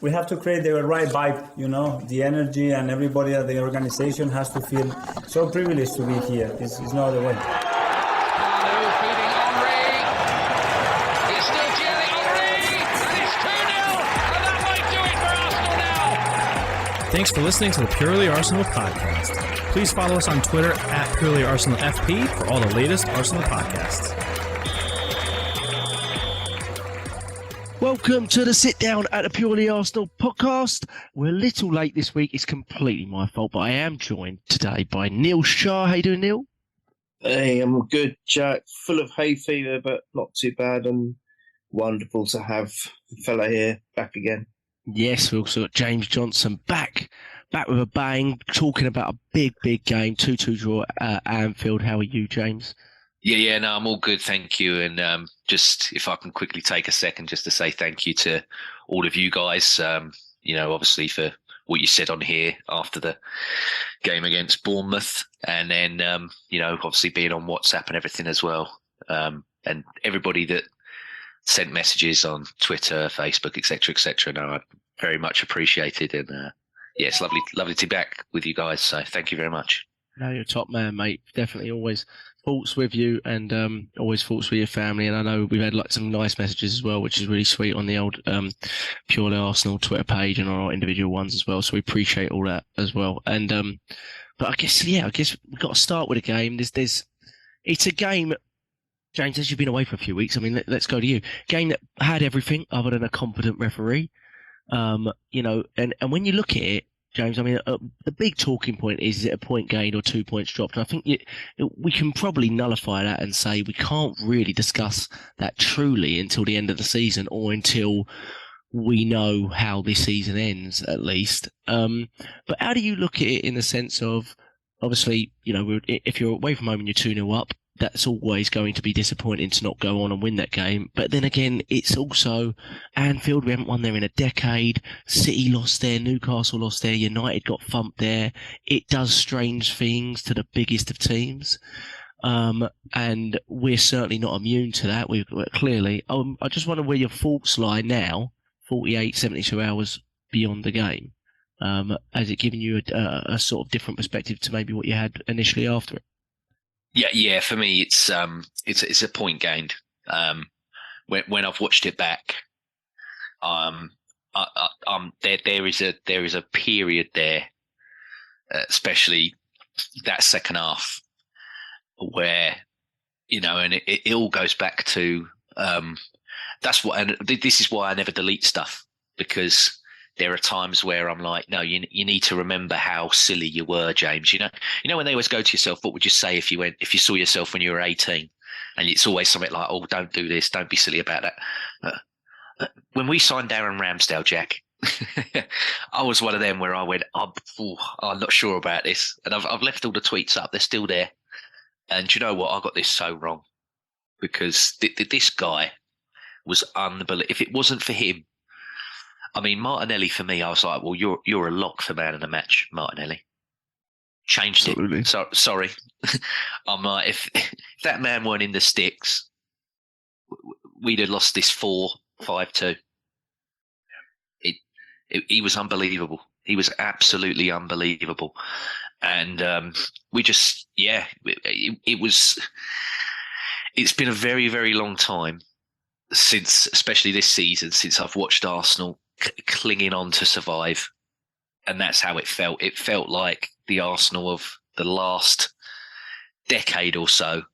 we have to create the right vibe, the energy, and everybody at the organization has to feel so privileged to be here. It's no other way. Thanks for listening to the Purely Arsenal podcast. Please follow us on Twitter at purelyarsenalfp for all the latest Arsenal podcasts. Welcome to the sit down at the Purely Arsenal podcast. We're a little late this week. It's completely my fault, but I am joined today by Neil Shah. How you doing, Neil? Hey, I'm good, Jack. Full of hay fever, but not too bad, and wonderful to have the fella here back again. Yes, we also got James Johnstone back with a bang, talking about a big game, 2-2 draw at Anfield. How are you, James? Yeah, no, I'm all good, thank you. And just if I can quickly take a second just to say thank you to all of you guys, obviously for what you said on here after the game against Bournemouth, and then, obviously being on WhatsApp and everything as well. And everybody that sent messages on Twitter, Facebook, etc. No, I very much appreciated, and it's lovely to be back with you guys. So thank you very much. No, you're a top man, mate. Definitely always thoughts with you, and always thoughts with your family. And I know we've had some nice messages as well, which is really sweet on the old Purely Arsenal Twitter page and our individual ones as well. So we appreciate all that as well. And but I guess we've got to start with a game. It's a game. James, as you've been away for a few weeks, I mean, let's go to you. Game that had everything other than a competent referee. And when you look at it, James, I mean, the big talking point is it a point gained or 2 points dropped? And I think we can probably nullify that and say we can't really discuss that truly until the end of the season, or until we know how this season ends, at least. But how do you look at it in the sense of, obviously, if you're away from home and you're 2-0 up, that's always going to be disappointing to not go on and win that game. But then again, it's also Anfield. We haven't won there in a decade. City lost there. Newcastle lost there. United got thumped there. It does strange things to the biggest of teams. And we're certainly not immune to that. We're clearly. I just wonder where your thoughts lie now, 48, 72 hours beyond the game. Has it given you a sort of different perspective to maybe what you had initially after it? Yeah. For me, it's a point gained. When I've watched it back, there is a period there, especially that second half, where and it all goes back to that's what. And this is why I never delete stuff, because there are times where I'm like, no, you need to remember how silly you were, James. You know when they always go to yourself, what would you say if you saw yourself when you were 18? And it's always something like, oh, don't do this, don't be silly about that. When we signed Darren Ramsdale, Jack, I was one of them where I went, I'm not sure about this, and I've left all the tweets up; they're still there. And do you know what? I got this so wrong, because this guy was unbelievable. If it wasn't for him. I mean, Martinelli, for me, I was like, well, you're a lock for man of the match, Martinelli. Changed Absolutely. it. So, sorry. I'm like, if that man weren't in the sticks, we'd have lost this 4-5-2. He was unbelievable. He was absolutely unbelievable. And we just, it's been a very, very long time since, especially this season, since I've watched Arsenal clinging on to survive, and that's how it felt. It felt like the Arsenal of the last decade or so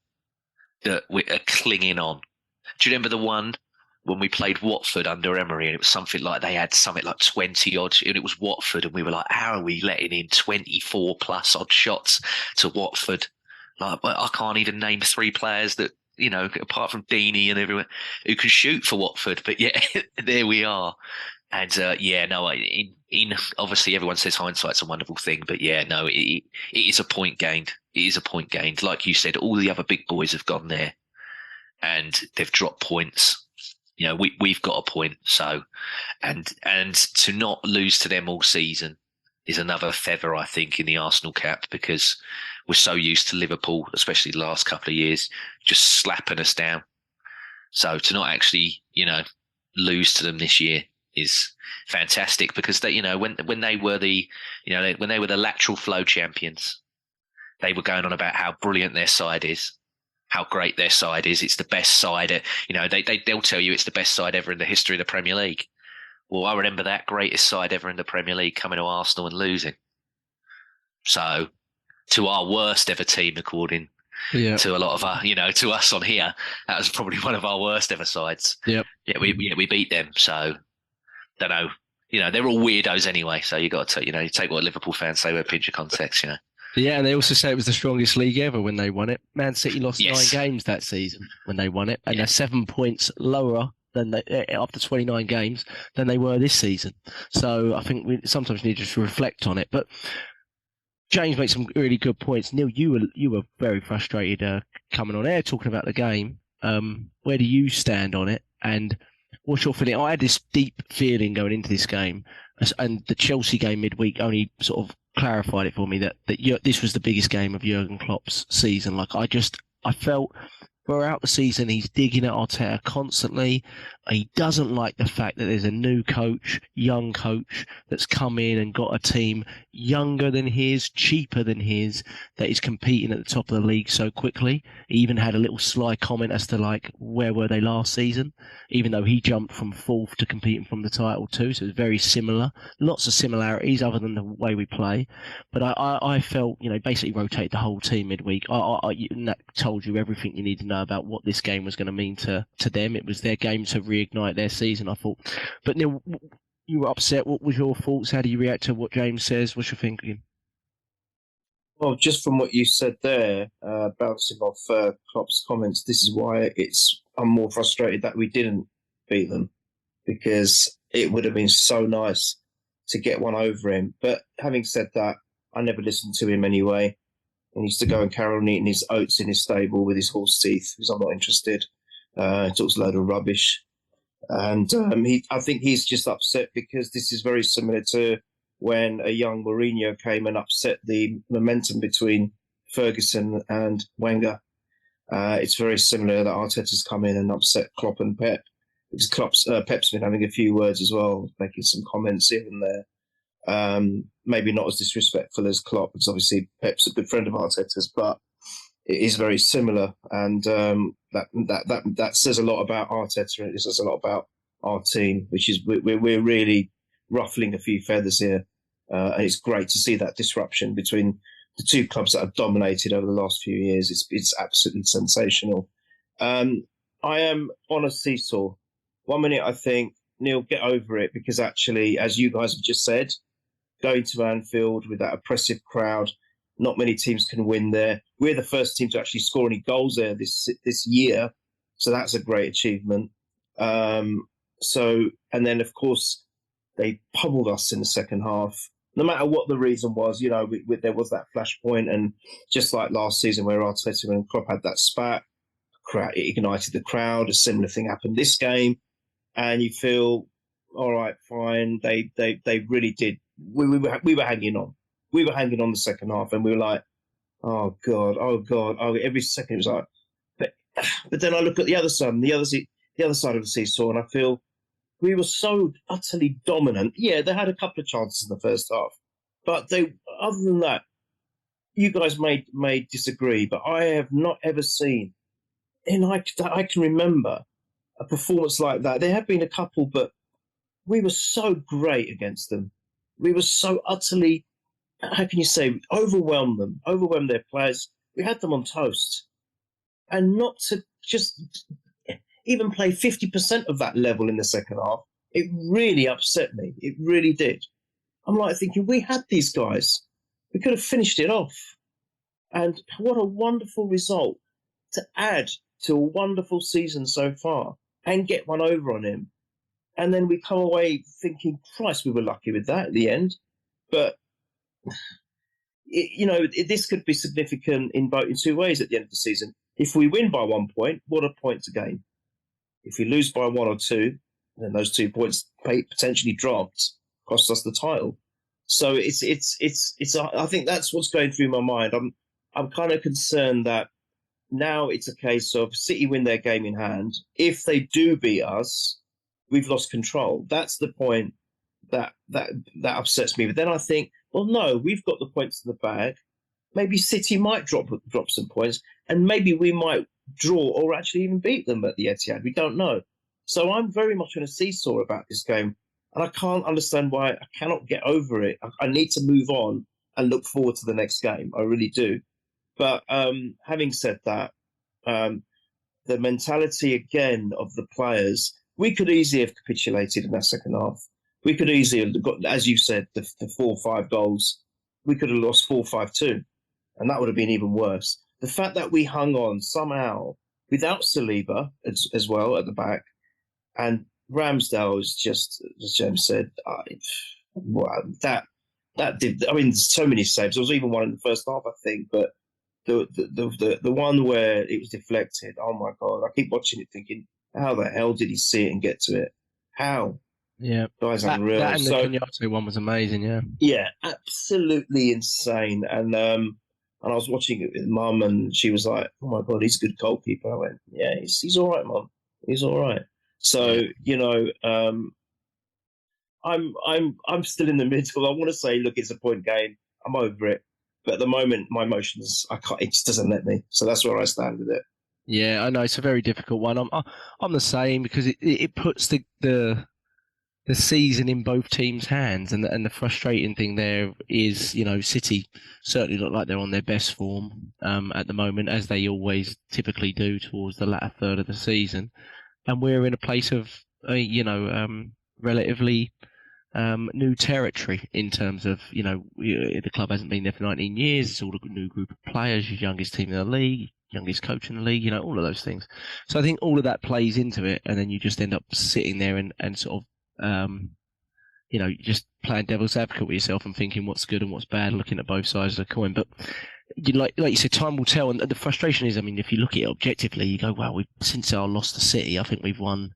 that we are clinging on. Do you remember the one when we played Watford under Emery, and it was something like they had something like 20 odd, and it was Watford, and we were like, how are we letting in 24 plus odd shots to Watford? Like, I can't even name 3 players that, apart from Deeney and everyone, who can shoot for Watford. But yeah, there we are. And obviously everyone says hindsight's a wonderful thing, but yeah, no, it is a point gained. It is a point gained. Like you said, all the other big boys have gone there and they've dropped points. We've got a point. So, and to not lose to them all season is another feather, I think, in the Arsenal cap, because we're so used to Liverpool, especially the last couple of years, just slapping us down. So to not actually, lose to them this year is fantastic because they, when they were the, when they were the lateral flow champions, they were going on about how brilliant their side is, how great their side is. It's the best side. They'll tell you it's the best side ever in the history of the Premier League. Well, I remember that greatest side ever in the Premier League coming to Arsenal and losing. So, to our worst ever team, according to a lot of our, to us on here, that was probably one of our worst ever sides. Yep. Yeah, we beat them. So, don't know. They're all weirdos anyway. So you got to, you take what Liverpool fans say with a pinch of context. Yeah, and they also say it was the strongest league ever when they won it. Man City lost 9 Yes. games that season when they won it, and they're 7 points lower than they, after 29 games than they were this season. So I think we sometimes need to reflect on it. But James makes some really good points. Neil, you were very frustrated coming on air talking about the game. Where do you stand on it? And what's your feeling? I had this deep feeling going into this game, and the Chelsea game midweek only sort of clarified it for me that this was the biggest game of Jurgen Klopp's season. I felt throughout the season he's digging at Arteta constantly. He doesn't like the fact that there's a new coach, young coach, that's come in and got a team younger than his, cheaper than his, that is competing at the top of the league so quickly. He even had a little sly comment as to where were they last season, even though he jumped from 4th to competing from the title too. So it's very similar. Lots of similarities other than the way we play. But I felt, basically rotate the whole team midweek. That told you everything you need to know about what this game was going to mean to them. It was their game to reignite their season, I thought. But Neil, you were upset. What was your thoughts? How do you react to what James says? What's your thinking? Well, just from what you said there, bouncing off Klopp's comments, this is why I'm more frustrated that we didn't beat them, because it would have been so nice to get one over him. But having said that, I never listened to him anyway. He used to go and carry on eating his oats in his stable with his horse teeth, because I'm not interested. He talks a load of rubbish. And I think he's just upset because this is very similar to when a young Mourinho came and upset the momentum between Ferguson and Wenger. It's very similar that Arteta's come in and upset Klopp and Pep. Because Pep's been having a few words as well, making some comments here and there. Maybe not as disrespectful as Klopp, because obviously Pep's a good friend of Arteta's, but it is very similar, and that says a lot about Arteta, and it says a lot about our team, which is we're really ruffling a few feathers here, and it's great to see that disruption between the two clubs that have dominated over the last few years. It's absolutely sensational. I am on a seesaw. 1 minute I think, Neil, get over it, because actually, as you guys have just said, going to Anfield with that oppressive crowd, not many teams can win there. We're the first team to actually score any goals there this year, so that's a great achievement. And then of course they pummeled us in the second half. No matter what the reason was, there was that flashpoint, and just like last season where Arteta and Klopp had that spat, it ignited the crowd. A similar thing happened this game, and you feel, all right, fine. They really did. We were hanging on. We were hanging on the second half, and we were like, oh God. Every second it was like, but then I look at the other side, the other side of the seesaw, and I feel we were so utterly dominant. Yeah, they had a couple of chances in the first half, but other than that, you guys may disagree, but I have not ever seen, and I can remember a performance like that. There have been a couple, but we were so great against them. We were so utterly, how can you say, overwhelmed their players. We had them on toast. And not to just even play 50% of that level in the second half, it really upset me. It really did. I'm like thinking, we had these guys. We could have finished it off. And what a wonderful result to add to a wonderful season so far and get one over on him. And then we come away thinking, Christ, we were lucky with that at the end. But, this could be significant in two ways at the end of the season. If we win by 1 point, what a point to gain. If we lose by 1 or 2, then those 2 points potentially dropped, cost us the title. So it's I think that's what's going through my mind. I'm kind of concerned that now it's a case of City win their game in hand. If they do beat us, we've lost control. That's the point that upsets me. But then I think, well, no, we've got the points in the bag. Maybe City might drop some points, and maybe we might draw or actually even beat them at the Etihad. We don't know. So I'm very much on a seesaw about this game, and I can't understand why I cannot get over it. I need to move on and look forward to the next game. I really do. But having said that, the mentality again of the players, we could easily have capitulated in that second half. We could easily have got, as you said, the 4 or 5 goals. We could have lost 4-5-2, and that would have been even worse. The fact that we hung on somehow without Saliba as well at the back, and Ramsdale is just, as James said, that did. I mean, so many saves. There was even one in the first half, I think, but the one where it was deflected. Oh my God! I keep watching it, thinking, how the hell did he see it and get to it? How? Yeah, guy's unreal. That and the Kenyatta one was amazing. Yeah, absolutely insane. And I was watching it with Mum, and she was like, "Oh my God, he's a good goalkeeper." I went, "Yeah, he's all right, Mum. He's all right." So I'm still in the middle. I want to say, look, it's a point game. I'm over it, but at the moment, my emotions, I can't. It just doesn't let me. So that's where I stand with it. Yeah, I know it's a very difficult one. I'm the same, because it puts the season in both teams' hands, and the frustrating thing there is, City certainly look like they're on their best form at the moment, as they always typically do towards the latter third of the season, and we're in a place of relatively new territory in terms of the club hasn't been there for 19 years. It's all a new group of players, youngest team in the league, youngest coach in the league, all of those things. So I think all of that plays into it, and then you just end up sitting there and sort of just playing devil's advocate with yourself and thinking what's good and what's bad, looking at both sides of the coin. But like you said, time will tell. And the frustration is, I mean, if you look at it objectively, you go, well, since our loss to City, I think we've won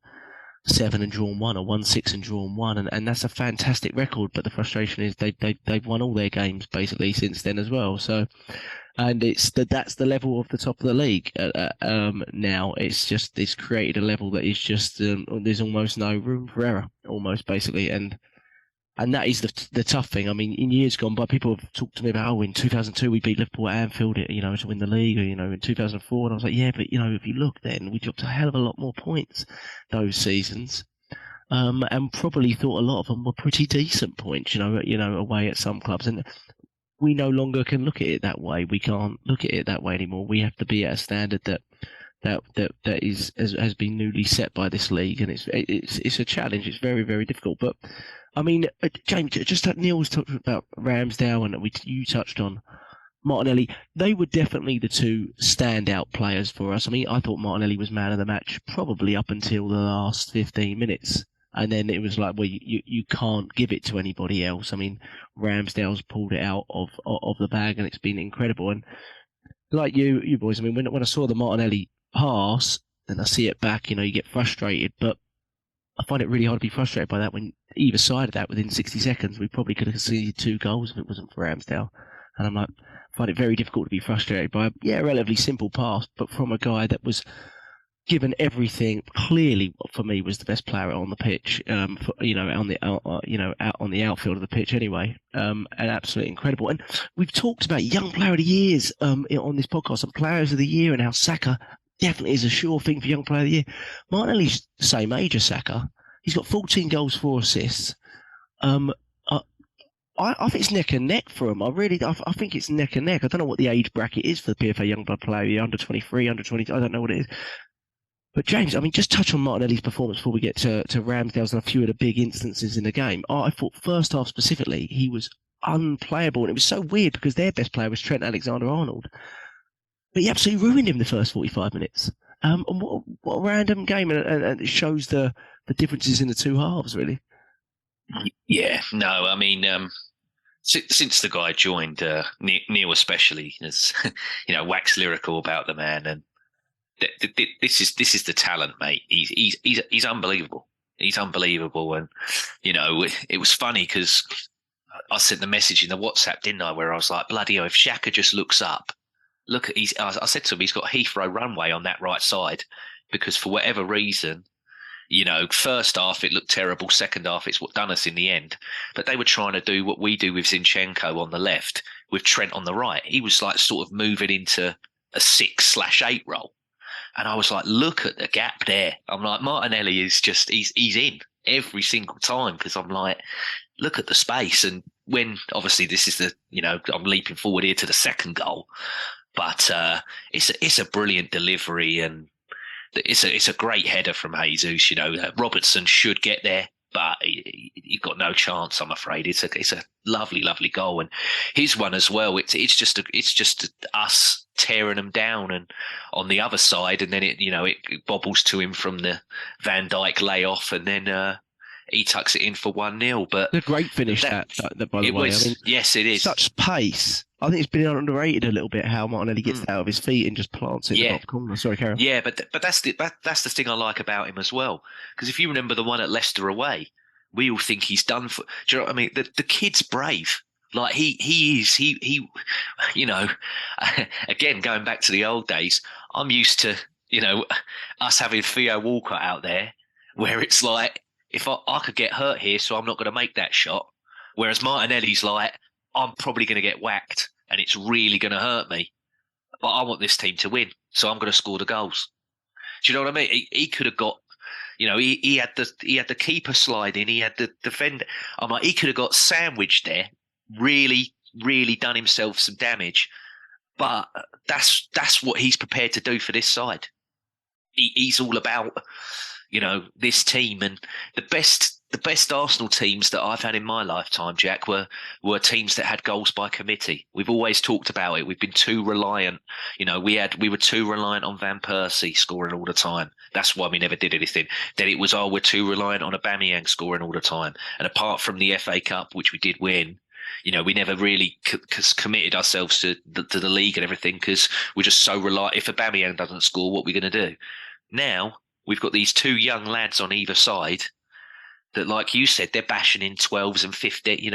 7 and drawn 1, or won 6 and drawn 1, and that's a fantastic record. But the frustration is they've won all their games basically since then as well. So, and that's the level of the top of the league now. It's created a level that is just there's almost no room for error, almost basically, and that is the tough thing. I mean, in years gone by, people have talked to me about, in 2002 we beat Liverpool at Anfield, to win the league, or in 2004, and I was like, yeah, but if you look, then we dropped a hell of a lot more points those seasons. And probably thought a lot of them were pretty decent points, away at some clubs, and we no longer can look at it that way. We can't look at it that way anymore. We have to be at a standard that has been newly set by this league, and it's a challenge. It's very, very difficult. But I mean, James, just like Neil was talking about Ramsdale, and you touched on Martinelli. They were definitely the two standout players for us. I mean, I thought Martinelli was man of the match probably up until the last 15 minutes. And then it was like, well, you can't give it to anybody else. I mean, Ramsdale's pulled it out of the bag, and it's been incredible. And like you boys, I mean, when I saw the Martinelli pass, and I see it back, you get frustrated. But I find it really hard to be frustrated by that when either side of that, within 60 seconds, we probably could have conceded 2 goals if it wasn't for Ramsdale. And I'm like, I find it very difficult to be frustrated by a relatively simple pass, but from a guy that was given everything, clearly for me was the best player on the pitch, out on the outfield of the pitch anyway, and absolutely incredible. And we've talked about young player of the years on this podcast, and players of the year, and how Xhaka definitely is a sure thing for young player of the year. Martinelli's the same age as Xhaka. He's got 14 goals, 4 assists. I think it's neck and neck for him. I think it's neck and neck. I don't know what the age bracket is for the PFA young blood player, under 23, under 20. I don't know what it is. But James, I mean, just touch on Martinelli's performance before we get to Ramsdale's and a few of the big instances in the game. I thought first half specifically, he was unplayable, and it was so weird because their best player was Trent AlexanderArnold. But he absolutely ruined him the first 45 minutes. And what a random game, and it shows the differences in the two halves, really. Yeah, no, I mean, since the guy joined, Neil especially has, waxed lyrical about the man, and this is the talent, mate. He's unbelievable. He's unbelievable, and it was funny because I sent the message in the WhatsApp, didn't I? Where I was like, bloody hell, if Xhaka just looks up, I said to him, he's got Heathrow runway on that right side, because for whatever reason, First half it looked terrible. Second half it's what done us in the end. But they were trying to do what we do with Zinchenko on the left, with Trent on the right. He was like sort of moving into a 6/8 role. And I was like, look at the gap there. I'm like, Martinelli is just, he's in every single time, because I'm like, look at the space. And when, obviously, this is I'm leaping forward here to the second goal, but it's a brilliant delivery, and it's a great header from Jesus. Robertson should get there, but you've got no chance, I'm afraid. It's a lovely, lovely goal, and his one as well. It's just us tearing them down, and on the other side, and then it bobbles to him from the Van Dijk layoff, and then he tucks it in for 1-0. But a great finish that by the way. Yes, it is. Such pace. I think it's been underrated a little bit how Martinelli gets out of his feet and just plants it in the top corner. Sorry, Karen. Yeah, but that's the thing I like about him as well. Because if you remember the one at Leicester away, we all think he's done for. Do you know what I mean? The kid's brave. Like he is. Again, going back to the old days, I'm used to us having Theo Walcott out there, where it's like, if I could get hurt here, so I'm not going to make that shot. Whereas Martinelli's like, I'm probably going to get whacked and it's really going to hurt me, but I want this team to win, so I'm going to score the goals. Do you know what I mean? He could have got, he had the keeper slide in, he had the defender. I'm like, he could have got sandwiched there, really, really done himself some damage. But that's what he's prepared to do for this side. He's all about, this team, and the best Arsenal teams that I've had in my lifetime, Jack, were teams that had goals by committee. We've always talked about it. We've been too reliant. We were too reliant on Van Persie scoring all the time. That's why we never did anything. Then it was, we're too reliant on Aubameyang scoring all the time. And apart from the FA Cup, which we did win, we never really committed ourselves to the league and everything, because we're just so reliant. If Aubameyang doesn't score, what are we going to do? Now we've got these two young lads on either side that, like you said, they're bashing in 12s and 50.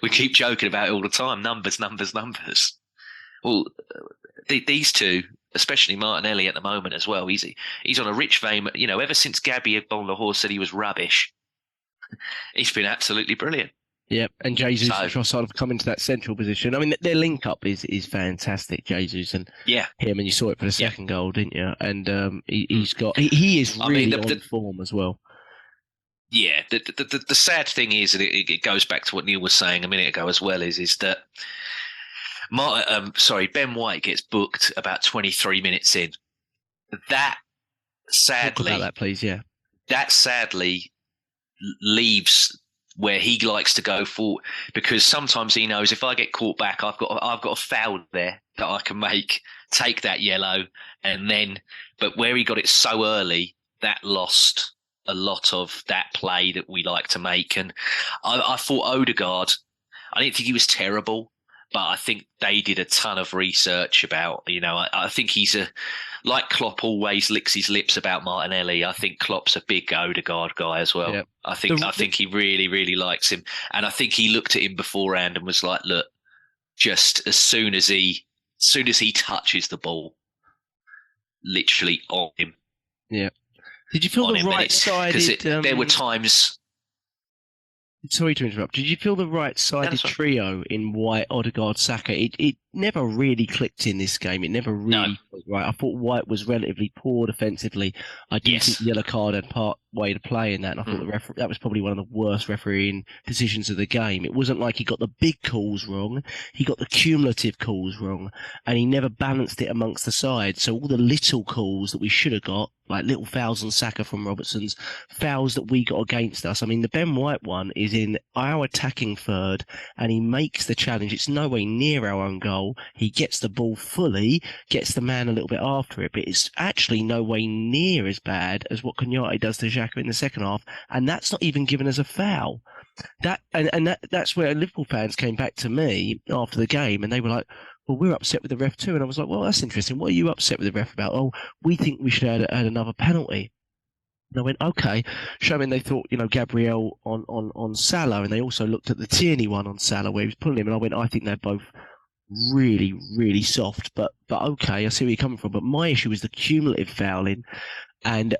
We keep joking about it all the time. Numbers. Well, these two, especially Martinelli at the moment as well, he's on a rich vein. Ever since Gabby Bonlahor said he was rubbish, he's been absolutely brilliant. Yep, and Jesus sort of come into that central position. I mean, their link up is fantastic, Jesus and him, and you saw it for the second goal, didn't you? And he is really on form as well. Yeah, the sad thing is, and it goes back to what Neil was saying a minute ago as well, is that Ben White gets booked about 23 minutes in. That sadly, talk about that, please. Yeah, that sadly leaves where he likes to go for, because sometimes he knows, if I get caught back, I've got a foul there that I can take that yellow, and then, but where he got it so early, that lost a lot of that play that we like to make. And I thought Odegaard, I didn't think he was terrible, but I think they did a ton of research about, I think he's like Klopp always licks his lips about Martinelli. I think Klopp's a big Odegaard guy as well. Yep. I think he really, really likes him. And I think he looked at him beforehand and was like, look, just as soon as he touches the ball, literally on him. Yeah. Did you feel the right-sided... Because there were times... Sorry to interrupt. Did you feel the right-sided trio in White, Odegaard, Saka? It never really clicked in this game. It never really was right. I thought White was relatively poor defensively. I do think the yellow card had part way to play in that, and I thought that was probably one of the worst refereeing decisions of the game. It wasn't like he got the big calls wrong. He got the cumulative calls wrong, and he never balanced it amongst the sides. So all the little calls that we should have got, like little fouls on Saka from Robertson's, fouls that we got against us. I mean, the Ben White one is in our attacking third, and he makes the challenge. It's no way near our own goal. He gets the ball fully, gets the man a little bit after it, but it's actually no way near as bad as what Konaté does to Xhaka in the second half, and that's not even given as a foul. That's where Liverpool fans came back to me after the game, and they were like, well, we're upset with the ref too. And I was like, well, that's interesting. What are you upset with the ref about? Oh, we think we should have had another penalty. And I went, okay, showing they thought, Gabriel on Salah, and they also looked at the Tierney one on Salah where he was pulling him, and I went, I think they're both really, really soft, but okay, I see where you're coming from. But my issue was the cumulative fouling, and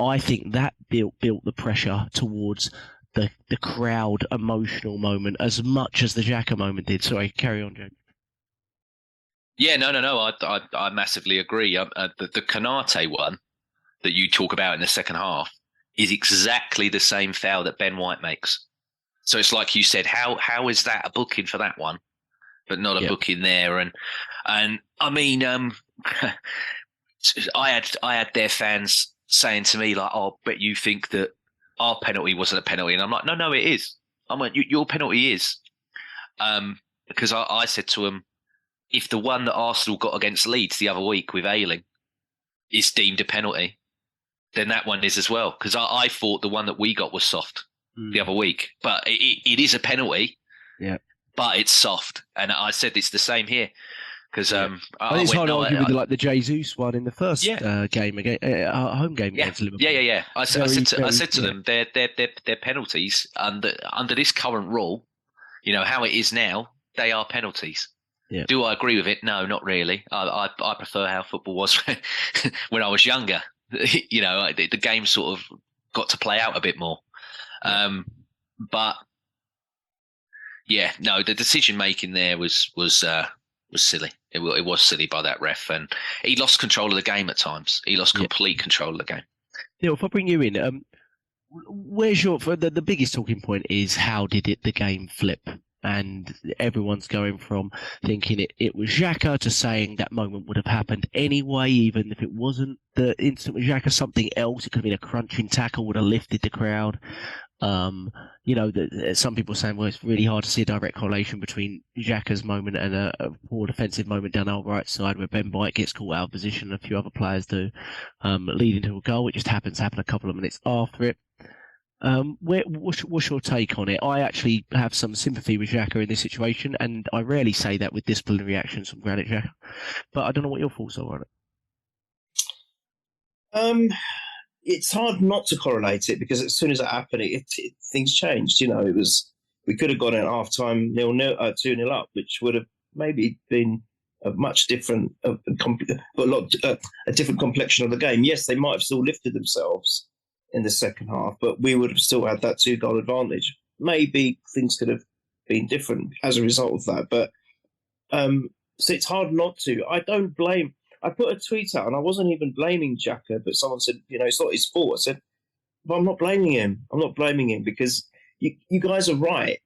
I think that built the pressure towards the crowd emotional moment as much as the Xhaka moment did. Sorry, carry on, James. Yeah, no. I massively agree. The Konate one that you talk about in the second half is exactly the same foul that Ben White makes. So it's like you said, how is that a booking for that one, but not a booking there? And I mean, I had their fans saying to me like, "Oh, but you think that our penalty wasn't a penalty?" And I'm like, "No, it is." I'm like, "Your penalty is," because I said to them, if the one that Arsenal got against Leeds the other week with Ayling is deemed a penalty, then that one is as well. Because I thought the one that we got was soft the other week, but it is a penalty. Yeah, but it's soft, and I said it's the same here. Because it's hard to argue with the Jesus one in the first game against home game against Liverpool. Yeah. I said to them, they're penalties under this current rule. You know how it is now. They are penalties. Yeah. Do I agree with it? No, not really. I prefer how football was when I was younger. You know, the game sort of got to play out a bit more. But yeah, no, the decision making there was silly. It was silly by that ref, and he lost control of the game at times. He lost complete control of the game. Neil, if I bring you in, where's the biggest talking point is how did the game flip? And everyone's going from thinking it was Xhaka to saying that moment would have happened anyway, even if it wasn't the instant with Xhaka, something else. It could have been a crunching tackle, would have lifted the crowd. You know, some people are saying, well, it's really hard to see a direct correlation between Xhaka's moment and a poor defensive moment down our right side where Ben White gets caught out of position and a few other players do, leading to a goal. It just happens to happen a couple of minutes after it. What's your take on it? I actually have some sympathy with Xhaka in this situation, and I rarely say that with disciplinary actions from Granit Xhaka. But I don't know what your thoughts are on it. It's hard not to correlate it because as soon as it happened, things changed. You know, we could have gone at half time 2-0 up, which would have maybe been a much different, a different complexion of the game. Yes, they might have still lifted themselves in the second half, but we would have still had that 2-goal advantage. Maybe things could have been different as a result of that. But so it's hard not to. I don't blame. I put a tweet out and I wasn't even blaming Xhaka, but someone said, you know, it's not his fault. I said, but I'm not blaming him. I'm not blaming him because you guys are right.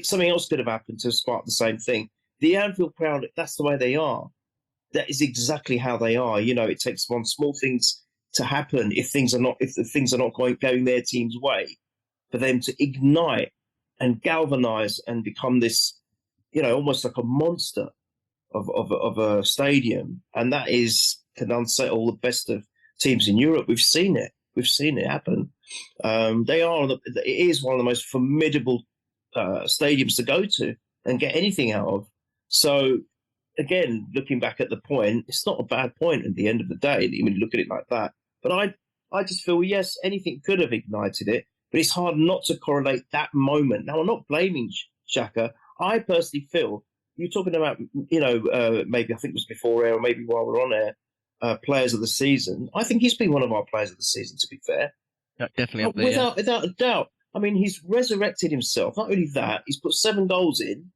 Something else could have happened to spark the same thing. The Anfield crowd, that's the way they are. That is exactly how they are. You know, it takes one small things to happen if the things are not going their team's way, for them to ignite and galvanize and become this, you know, almost like a monster of a stadium, and that can unsettle the best of teams in Europe. We've seen it happen. It is one of the most formidable stadiums to go to and get anything out of. So again, looking back at the point, it's not a bad point at the end of the day when you look at it like that. But I just feel, yes, anything could have ignited it, but it's hard not to correlate that moment. Now, I'm not blaming Xhaka. I personally feel, you're talking about, you know, maybe I think it was before air or maybe while we're on air, players of the season. I think he's been one of our players of the season, to be fair. Yeah, definitely up there. Without a doubt. I mean, he's resurrected himself. Not only that, he's put 7 goals in.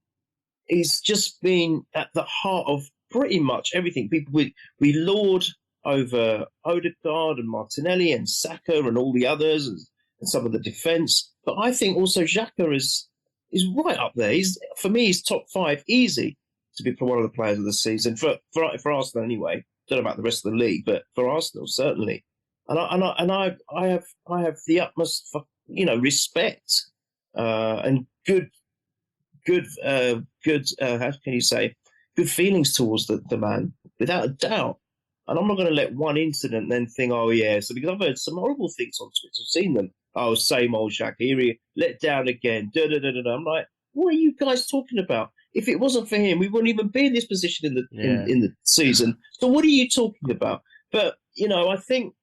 He's just been at the heart of pretty much everything. We laud over Odegaard and Martinelli and Saka and all the others and some of the defence. But I think also Xhaka is right up there. For me, he's top 5 easy to be one of the players of the season for Arsenal anyway. Don't know about the rest of the league, but for Arsenal certainly. And I have the utmost respect and good how can you say, good feelings towards the man, without a doubt. And I'm not going to let one incident then think, oh yeah. So because I've heard some horrible things on Twitter, I've seen them. Oh, same old Xhaka, here he let down again. I'm like, what are you guys talking about? If it wasn't for him, we wouldn't even be in this position in the season. So what are you talking about? But I think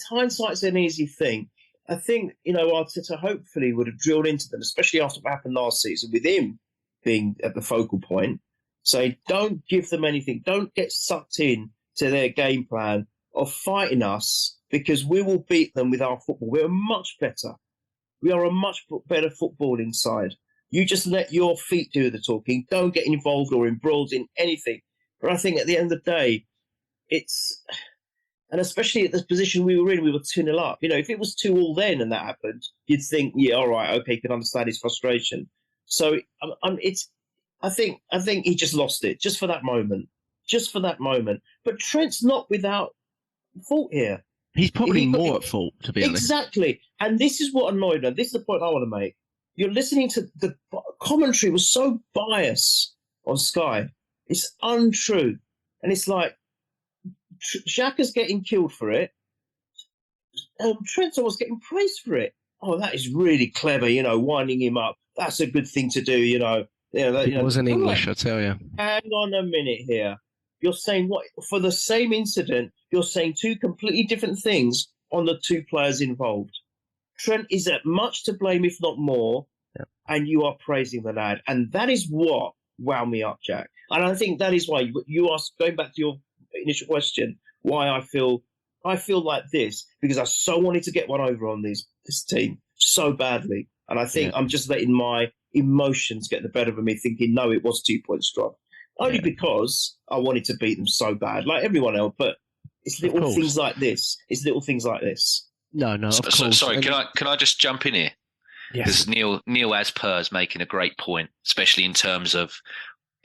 hindsight's an easy thing. I think Arteta hopefully would have drilled into them, especially after what happened last season with him being at the focal point. Say, don't give them anything. Don't get sucked in to their game plan of fighting us because we will beat them with our football. We're much better. We are a much better footballing side. You just let your feet do the talking. Don't get involved or embroiled in anything. But I think at the end of the day, and especially at the position we were in, we were 2-0 up. If it was 2-2 then and that happened, you'd think, yeah, all right, okay, you can understand his frustration. So I think he just lost it just for that moment. But Trent's not without fault here. He's probably more at fault, to be honest. Exactly. And this is what annoyed me. This is the point I want to make. You're listening to the commentary was so biased on Sky. It's untrue. And it's like, Xhaka's getting killed for it. Trent's almost getting praised for it. Oh, that is really clever, winding him up. That's a good thing to do, It wasn't English, I tell you. Hang on a minute here. You're saying what? For the same incident, you're saying two completely different things on the two players involved. Trent is at much to blame, if not more, and you are praising the lad. And that is what wound me up, Jack. And I think that is why you asked, going back to your initial question, why I feel like this, because I so wanted to get one over on this team so badly. And I think I'm just letting my emotions get the better of me, thinking, no, it was 2 points drop. Only because I wanted to beat them so bad, like everyone else. But it's little things like this. No, of course. Sorry, can I just jump in here? Yes. Because Neil as per is making a great point, especially in terms of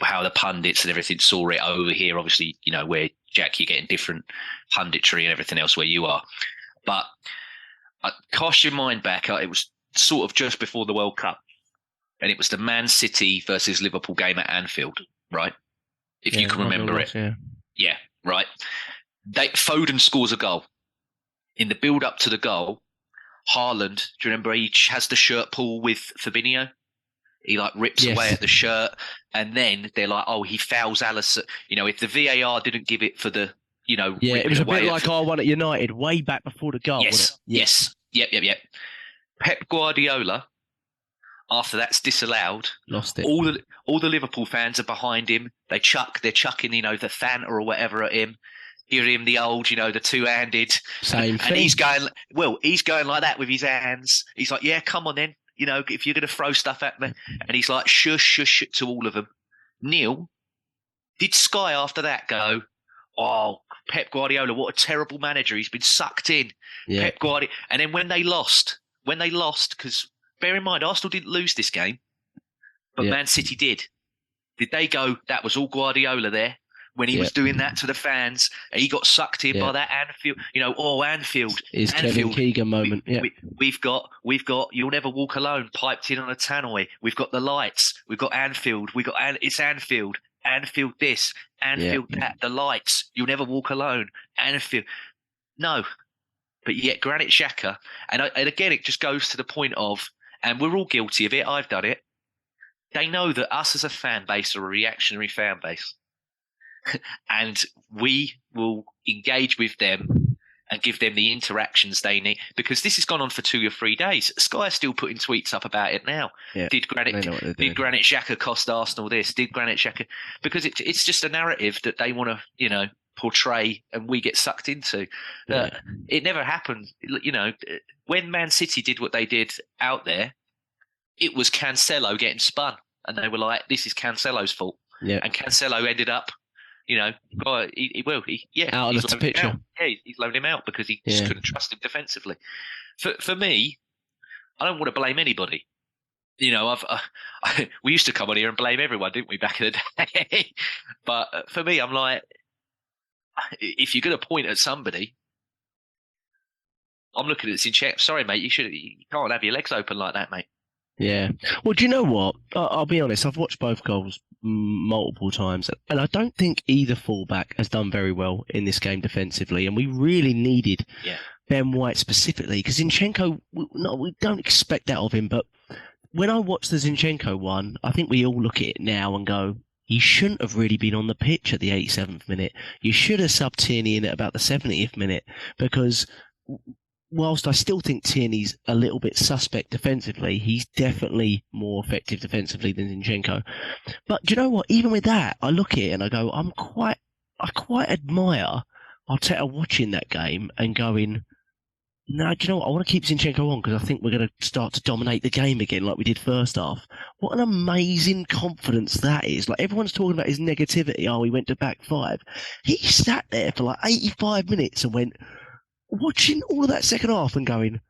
how the pundits and everything saw it over here. Obviously, where, Jack, you're getting different punditry and everything else where you are. But cast your mind back. It was sort of just before the World Cup, and it was the Man City versus Liverpool game at Anfield, right? If you can remember it. Yeah, right. Foden scores a goal. In the build-up to the goal, Haaland, do you remember he has the shirt pull with Fabinho? He rips away at the shirt, and then they're like, "Oh, he fouls Alisson." If the VAR didn't give it for the, it was a bit like our one at United way back before the goal. Yes. Yep. Pep Guardiola, after that's disallowed, lost it. All the Liverpool fans are behind him. They're chucking, the Fanta or whatever at him. Hear him, the old, the two-handed. Same thing. And he's going like that with his hands. He's like, yeah, come on then. If you're going to throw stuff at me. And he's like, shush to all of them. Neil, did Sky after that go, oh, Pep Guardiola, what a terrible manager. He's been sucked in. Yeah. Pep Guardiola. And then when they lost, because bear in mind, Arsenal didn't lose this game, but Man City did. Did they go, that was all Guardiola there? When he was doing that to the fans, he got sucked in by that Anfield. Anfield. His Kevin Keegan moment. We've got You'll Never Walk Alone piped in on a tannoy. We've got the lights. We've got Anfield. It's Anfield. Anfield this. Anfield that. The lights. You'll Never Walk Alone. Anfield. No. But yet Granit Xhaka. And again, it just goes to the point of, and we're all guilty of it. I've done it. They know that us as a fan base are a reactionary fan base. And we will engage with them and give them the interactions they need, because this has gone on for 2 or 3 days. Sky is still putting tweets up about it now. Yeah, did Granit Xhaka cost Arsenal this? Did Granit Xhaka? Because it's just a narrative that they want to, portray, and we get sucked into. It never happened. When Man City did what they did out there, it was Cancelo getting spun, and they were like, "This is Cancelo's fault." Yeah. And Cancelo ended up, out of the picture. Yeah, he's loaned him out because he just couldn't trust him defensively. For me, I don't want to blame anybody. We used to come on here and blame everyone, didn't we, back in the day? But for me, I'm like, if you're going to point at somebody, I'm looking at Zinchenko. Sorry, mate, you can't have your legs open like that, mate. Yeah. Well, do you know what? I'll be honest. I've watched both goals multiple times, and I don't think either fullback has done very well in this game defensively. And we really needed Ben White specifically, because Zinchenko, we don't expect that of him. But when I watched the Zinchenko one, I think we all look at it now and go, he shouldn't have really been on the pitch at the 87th minute. You should have subbed Tierney in at about the 70th minute, because whilst I still think Tierney's a little bit suspect defensively, he's definitely more effective defensively than Zinchenko. But do you know what? Even with that, I look at it and I go, I quite admire Arteta watching that game and going, no, do you know what? I want to keep Zinchenko on because I think we're going to start to dominate the game again like we did first half. What an amazing confidence that is. Like, everyone's talking about his negativity. Oh, he went to back five. He sat there for like 85 minutes and went, watching all of that second half and going,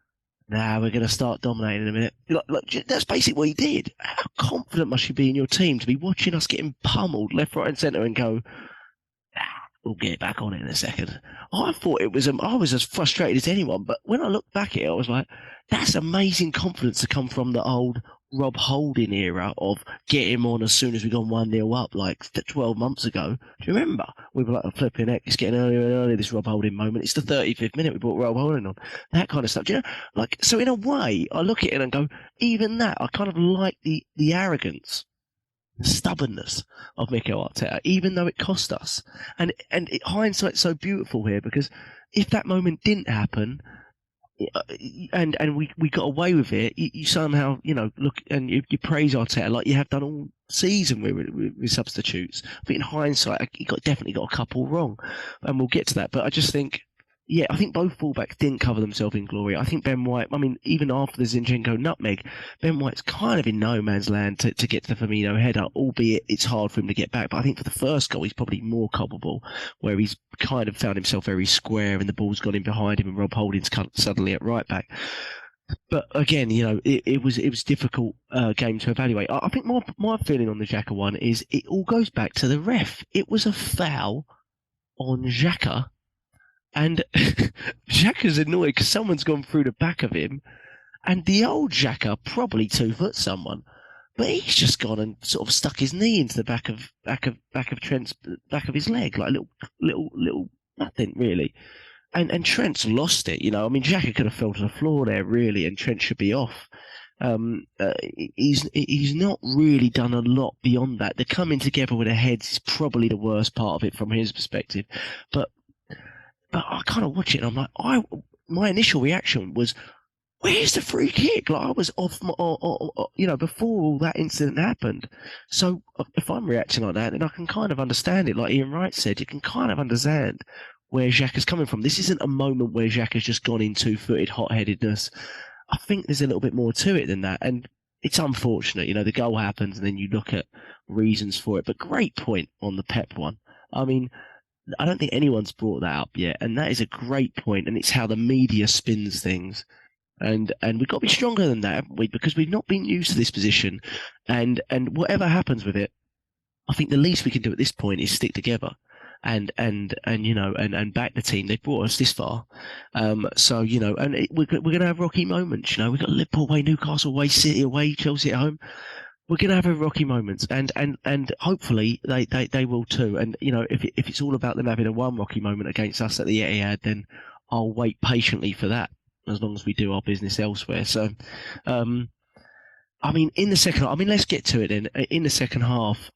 nah, we're going to start dominating in a minute. Like, that's basically what he did. How confident must you be in your team to be watching us getting pummeled left, right and centre and go, we'll get back on it in a second. I thought it was, I was as frustrated as anyone, but when I look back at it, I was like, that's amazing confidence to come from the old Rob Holding era of get him on as soon as we gone 1-0 up, like 12 months ago. Do you remember? We were like, flipping heck, it's getting earlier and earlier, this Rob Holding moment. It's the 35th minute we brought Rob Holding on. That kind of stuff. Do you know? Like, so in a way, I look at it and go, even that, I kind of like the arrogance, the stubbornness of Mikel Arteta, even though it cost us. And hindsight's so beautiful here, because if that moment didn't happen, and we got away with it, you somehow, look and you praise Arteta like you have done all season with substitutes. But in hindsight, he definitely got a couple wrong, and we'll get to that. But I just think, I think both fullbacks didn't cover themselves in glory. I think Ben White, even after the Zinchenko nutmeg, Ben White's kind of in no man's land to get to the Firmino header, albeit it's hard for him to get back. But I think for the first goal, he's probably more culpable, where he's kind of found himself very square and the ball's gone in behind him and Rob Holding's suddenly at right back. But again, it was a difficult game to evaluate. I think my feeling on the Xhaka one is it all goes back to the ref. It was a foul on Xhaka. And Xhaka's annoyed because someone's gone through the back of him, and the old Xhaka probably 2-foot someone, but he's just gone and sort of stuck his knee into the back of Trent's back of his leg, like little nothing really. And Trent's lost it, Xhaka could have fell to the floor there really, and Trent should be off. He's not really done a lot beyond that. The coming together with the heads is probably the worst part of it from his perspective, but I kind of watch it and I'm like, my initial reaction was, where's the free kick? Like, I was off, before all that incident happened. So if I'm reacting like that, then I can kind of understand it. Like Ian Wright said, you can kind of understand where Xhaka's coming from. This isn't a moment where Xhaka's just gone in 2-footed hot-headedness. I think there's a little bit more to it than that. And it's unfortunate, the goal happens and then you look at reasons for it. But great point on the Pep one. I don't think anyone's brought that up yet, and that is a great point, and it's how the media spins things. And we've got to be stronger than that, haven't we? Because we've not been used to this position, and whatever happens with it, I think the least we can do at this point is stick together and back the team. They've brought us this far, and we're going to have rocky moments. We've got Liverpool away, Newcastle away, City away, Chelsea at home. We're going to have rocky moments, and hopefully they will too. And if it's all about them having a one rocky moment against us at the Etihad, then I'll wait patiently for that, as long as we do our business elsewhere. So, in the second half, let's get to it then. In the second half,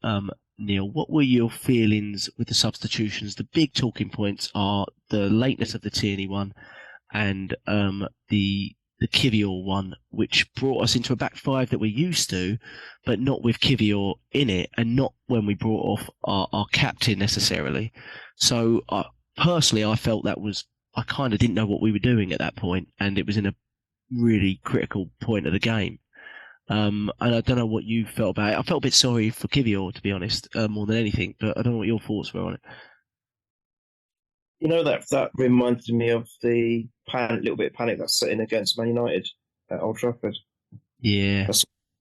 Neil, what were your feelings with the substitutions? The big talking points are the lateness of the Tierney one, and the Kivior one, which brought us into a back five that we're used to, but not with Kivior in it, and not when we brought off our captain necessarily. So personally, I felt I kind of didn't know what we were doing at that point, and it was in a really critical point of the game. And I don't know what you felt about it. I felt a bit sorry for Kivior, to be honest, more than anything, but I don't know what your thoughts were on it. That reminded me of the little bit of panic that's set in against Man United at Old Trafford. Yeah.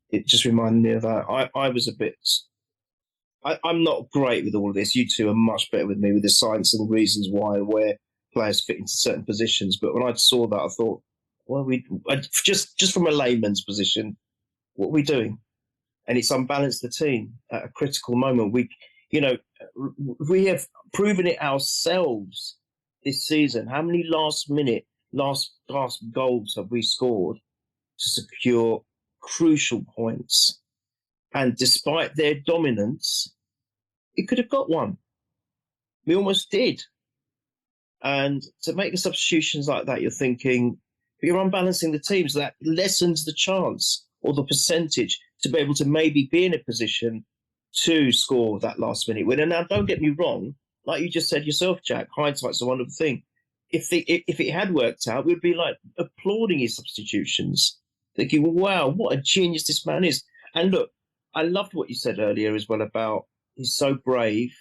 It just reminded me of that. I was a bit... I'm not great with all of this. You two are much better with me with the science and the reasons why and where players fit into certain positions. But when I saw that, I thought, just from a layman's position, what are we doing? And it's unbalanced the team at a critical moment. We have proven it ourselves this season. How many last goals have we scored to secure crucial points? And despite their dominance, it could have got one. We almost did. And to make the substitutions like that, you're thinking, you're unbalancing the team, so that lessens the chance or the percentage to be able to maybe be in a position to score that last minute winner. Now, don't get me wrong, like you just said yourself, Jack, hindsight's a wonderful thing. If it had worked out, we'd be like applauding his substitutions, thinking, wow, what a genius this man is. And look, I loved what you said earlier as well about he's so brave.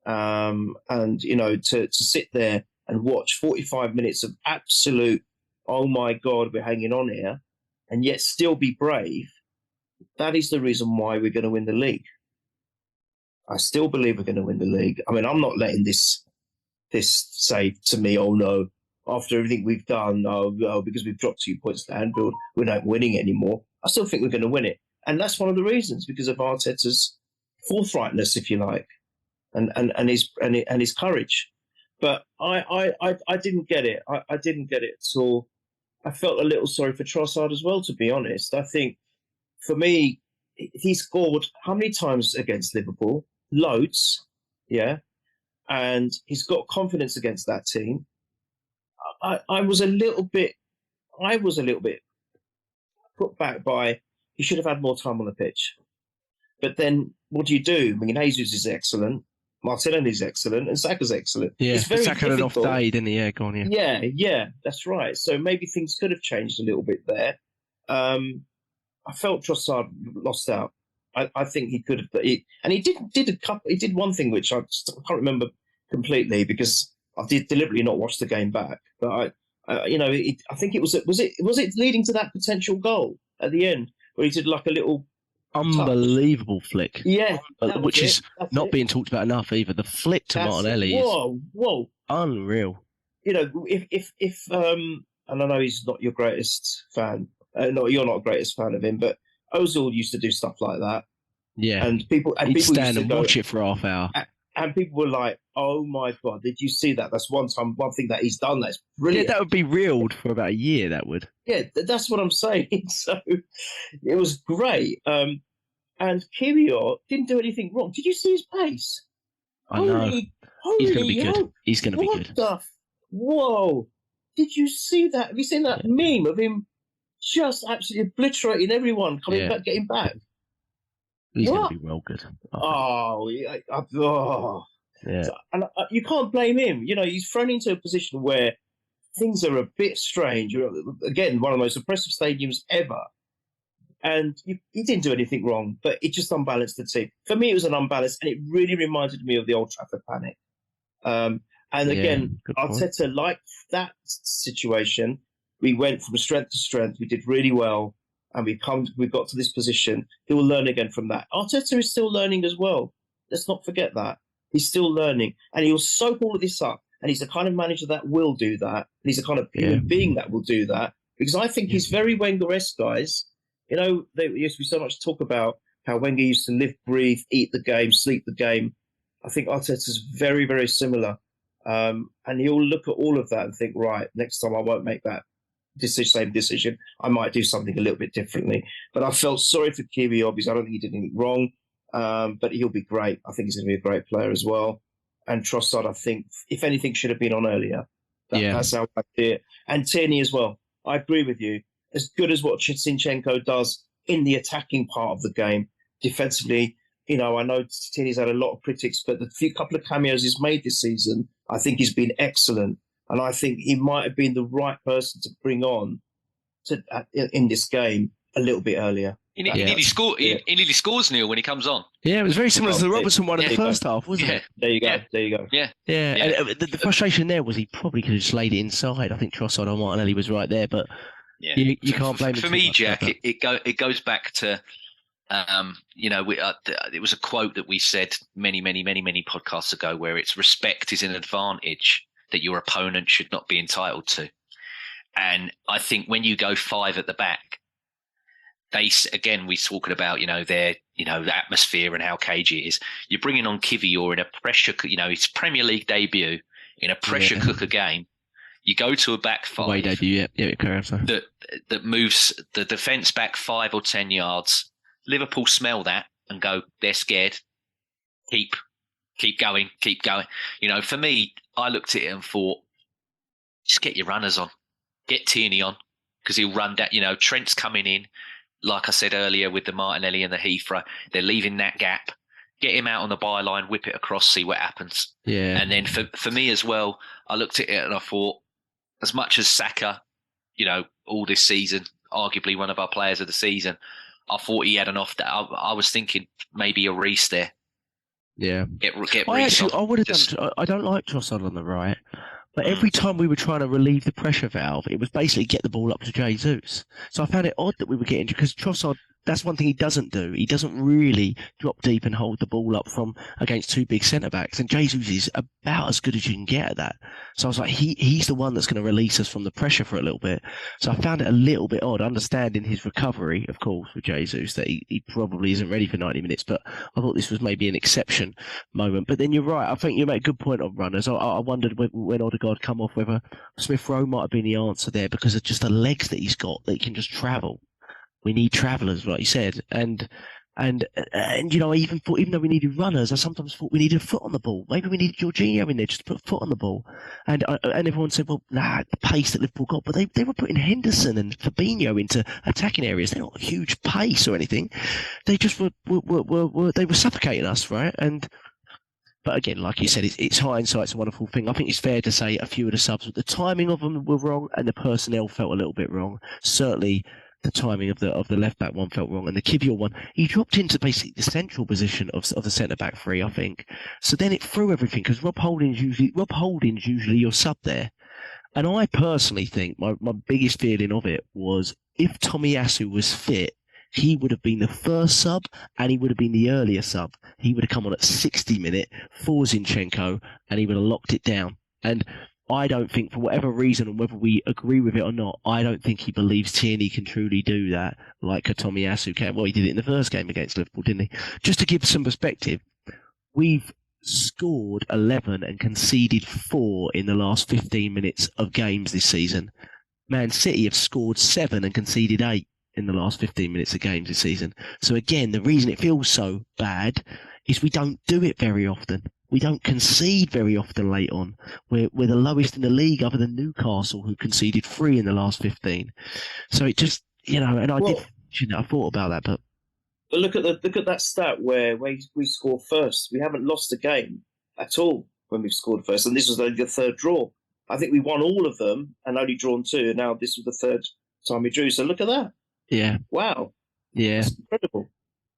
And, you know, to sit there and watch 45 minutes of absolute, oh my God, we're hanging on here, and yet still be brave, that is the reason why we're going to win the league. I still believe we're going to win the league. I mean, I'm not letting this say to me, oh no, after everything we've done, because we've dropped 2 points to Anfield, we're not winning anymore. I still think we're going to win it. And that's one of the reasons, because of Arteta's forthrightness, if you like, and his courage. But I didn't get it. I didn't get it at all. I felt a little sorry for Trossard as well, to be honest. I think, for me, he scored how many times against Liverpool? Loads, yeah. And he's got confidence against that team. I was a little bit put back by he should have had more time on the pitch. But then what do you do? I mean, Jesus is excellent, Martinelli is excellent, and Xhaka's excellent. Yeah, it's very Xhaka had an off day, didn't he? Yeah, go on, yeah. Yeah, that's right. So maybe things could have changed a little bit there. I felt Trossard lost out. I think he could have, and he did one thing which I can't remember completely because I did deliberately not watch the game back. But I think it was it leading to that potential goal at the end where he did like a little unbelievable flick. Yeah, which is not being talked about enough either. The flick to Martinelli is unreal. You know, if and I know he's not your greatest fan. You're not a greatest fan of him, but Ozil used to do stuff like that. Yeah, and people stand and watch it for half hour. And people were like, "Oh my God, did you see that? That's one thing that he's done. That's brilliant." Yeah, that would be reeled for about a year. That would. Yeah, that's what I'm saying. So it was great. And Kiwior didn't do anything wrong. Did you see his pace? I know. He's going to be good. He's going to be good. Whoa! Did you see that? Have you seen that meme of him just absolutely obliterating everyone coming back, getting back? He's going to be well good. Yeah. So, and you can't blame him. You know, he's thrown into a position where things are a bit strange. Again, one of the most oppressive stadiums ever. And he didn't do anything wrong, but it just unbalanced the team. For me, it was an unbalance, and it really reminded me of the Old Trafford panic. And again, Arteta liked that situation. We went from strength to strength. We did really well. And we got to this position. He will learn again from that. Arteta is still learning as well. Let's not forget that. He's still learning. And he'll soak all of this up. And he's the kind of manager that will do that. And he's the kind of human being that will do that. Because I think he's very Wenger-esque, guys. You know, there used to be so much talk about how Wenger used to live, breathe, eat the game, sleep the game. I think Arteta's very, very similar. And he'll look at all of that and think, right, next time I won't make that same decision. I might do something a little bit differently. But I felt sorry for Kiwior because I don't think he did anything wrong. But he'll be great. I think he's going to be a great player as well. And Trossard, I think, if anything, should have been on earlier. That's how I see it. And Tierney as well. I agree with you. As good as what Zinchenko does in the attacking part of the game, defensively, you know, I know Tierney's had a lot of critics, but the couple of cameos he's made this season, I think he's been excellent. And I think he might have been the right person to bring on in this game a little bit earlier. He nearly scores, Neil, when he comes on. Yeah, it was very similar to the Robertson one in the first half, wasn't it? There you go. Yeah. And the frustration there was he probably could have just laid it inside. I think Trossard or Martinelli was right there, but you can't blame him. For me, Jack, it goes back to, it was a quote that we said many podcasts ago where it's respect is an advantage that your opponent should not be entitled to. And I think when you go five at the back, we're talking about, their, the atmosphere and how cagey it is. You're bringing on Kiwior in a pressure, his Premier League debut in a pressure cooker game. You go to a back five. Away debut, correct. That moves the defence back 5 or 10 yards. Liverpool smell that and go, they're scared. Keep going. For me, I looked at it and thought, just get your runners on. Get Tierney on, because he'll run that. Trent's coming in, like I said earlier, with the Martinelli and the Heathrow. They're leaving that gap. get him out on the byline, whip it across, see what happens. Yeah. And then for me as well, I looked at it and I thought, as much as Saka, all this season, arguably one of our players of the season, I thought he had an off day. I was thinking maybe a Reece there. Yeah. Get Reece off. I would have done. I don't like Trossard on the right, but every time we were trying to relieve the pressure valve, it was basically get the ball up to Jesus. So I found it odd that we were getting, because Trossard, that's one thing he doesn't do. He doesn't really drop deep and hold the ball up from against two big centre backs, and Jesus is about as good as you can get at that. So I was like, he's the one that's going to release us from the pressure for a little bit. So I found it a little bit odd, understanding his recovery, of course, with Jesus, that he probably isn't ready for 90 minutes. But I thought this was maybe an exception moment. But then you're right. I think you make a good point on runners. I wondered when Odegaard come off whether Smith Rowe might have been the answer there, because of just the legs that he's got, that he can just travel. We need travellers, like you said, and I even thought, even though we needed runners, I sometimes thought we needed a foot on the ball. Maybe we needed Jorginho in there just to put a foot on the ball. And everyone said, well, the pace that Liverpool got, but they were putting Henderson and Fabinho into attacking areas. They're not huge pace or anything. They just were suffocating us, right? But again, like you said, it's hindsight's a wonderful thing. I think it's fair to say a few of the subs, the timing of them were wrong, and the personnel felt a little bit wrong. Certainly, the timing of the left back one felt wrong, and the Kivior one, he dropped into basically the central position of the centre back three, I think. So then it threw everything, because Rob Holding's usually your sub there, and I personally think my biggest feeling of it was, if Tomiyasu was fit, he would have been the first sub, and he would have been the earlier sub. He would have come on at 60 minute for Zinchenko, and he would have locked it down. And I don't think, for whatever reason, and whether we agree with it or not, I don't think he believes Tierney can truly do that like Tomiyasu can. Well, he did it in the first game against Liverpool, didn't he? Just to give some perspective, we've scored 11 and conceded 4 in the last 15 minutes of games this season. Man City have scored 7 and conceded 8 in the last 15 minutes of games this season. So again, the reason it feels so bad is we don't do it very often. We don't concede very often late on. We're the lowest in the league, other than Newcastle, who conceded 3 in the last 15. So it just, and I thought about that, but look at that stat where we score first. We haven't lost a game at all when we've scored first, and this was only the third draw. I think we won all of them and only drawn 2, and now this was the third time we drew. So look at that. Yeah. Wow. Yeah. That's incredible.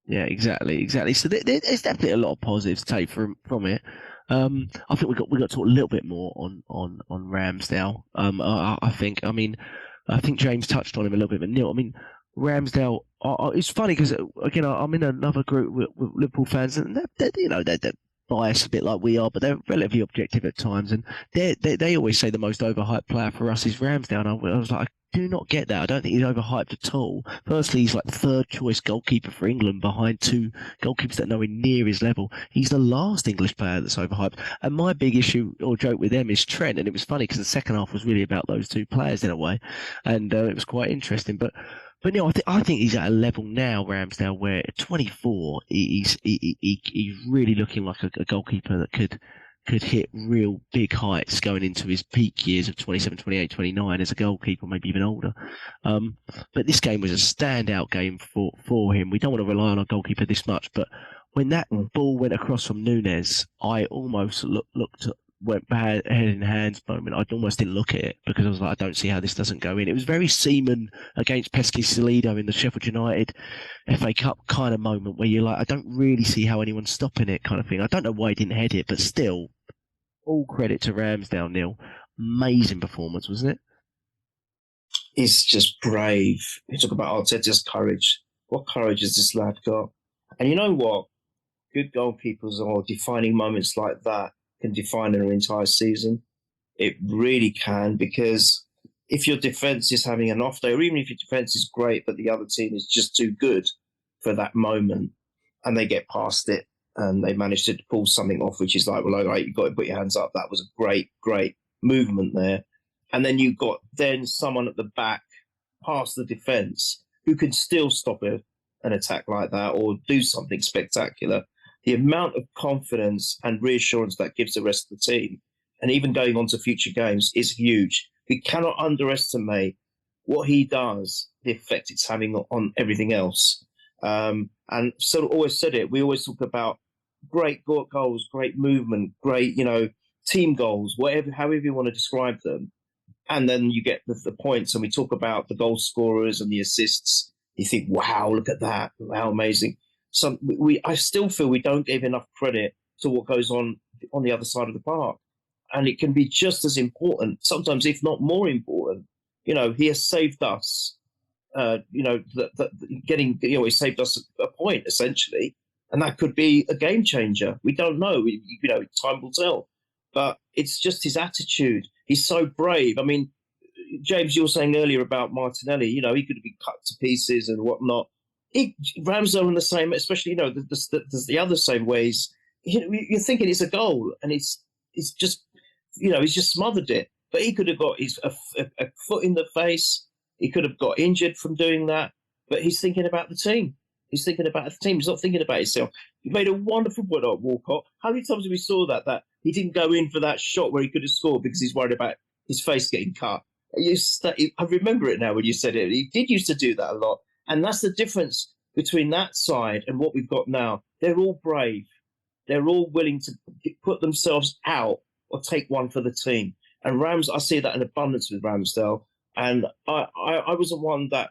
Yeah, exactly. So there's definitely a lot of positives to take from it. I think we got to talk a little bit more on Ramsdale. I think James touched on him a little bit, but Neil, Ramsdale. It's funny because again, I'm in another group with Liverpool fans, and they're biased a bit like we are, but they're relatively objective at times. And they always say the most overhyped player for us is Ramsdale. And I was like, I do not get that. I don't think he's overhyped at all. Firstly, he's like third choice goalkeeper for England behind 2 goalkeepers that are nowhere near his level. He's the last English player that's overhyped. And my big issue or joke with them is Trent. And it was funny because the second half was really about those 2 players in a way, and it was quite interesting. But no, I think he's at a level now, Ramsdale, where at 24, he's really looking like a goalkeeper that could hit real big heights going into his peak years of 27, 28, 29 as a goalkeeper, maybe even older. But this game was a standout game for him. We don't want to rely on our goalkeeper this much, but when that ball went across from Núñez, I almost went head in hands moment. I almost didn't look at it because I was like, I don't see how this doesn't go in. It was very Seaman against Pesky Saliba in the Sheffield United FA Cup kind of moment where you're like, I don't really see how anyone's stopping it kind of thing. I don't know why he didn't head it, but still, all credit to Ramsdale, Neil. Amazing performance, wasn't it? He's just brave. You talk about Arteta's courage. What courage has this lad got? And you know what? Good goalkeepers or defining moments like that can define an entire season. It really can, because if your defence is having an off day, or even if your defence is great, but the other team is just too good for that moment, and they get past it, and they manage to pull something off, which is like, well, all right, you've got to put your hands up. That was a great movement there. And then you've got someone at the back past the defence who can still stop an attack like that or do something spectacular. The amount of confidence and reassurance that gives the rest of the team, and even going on to future games, is huge. We cannot underestimate what he does, the effect it's having on everything else. And so always said it, we always talk about great goals, great movement, great, team goals, however you want to describe them. And then you get the points, and we talk about the goal scorers and the assists. You think, wow, look at that. How amazing. So I still feel we don't give enough credit to what goes on the other side of the park. And it can be just as important, sometimes if not more important. He has saved us, he saved us a point, essentially. And that could be a game changer. We don't know. Time will tell. But it's just his attitude. He's so brave. I mean, James, you were saying earlier about Martinelli. He could have been cut to pieces and whatnot. Ramsdale in the same, especially, there's the other same ways. You're thinking it's a goal, and it's just, he's just smothered it. But he could have got a foot in the face. He could have got injured from doing that. But he's thinking about the team. He's thinking about the team. He's not thinking about himself. He made a wonderful point on Walcott. How many times have we saw that he didn't go in for that shot where he could have scored because he's worried about his face getting cut? I remember it now when you said it. He did used to do that a lot. And that's the difference between that side and what we've got now. They're all brave. They're all willing to put themselves out or take one for the team. And I see that in abundance with Ramsdale. And I wasn't one that,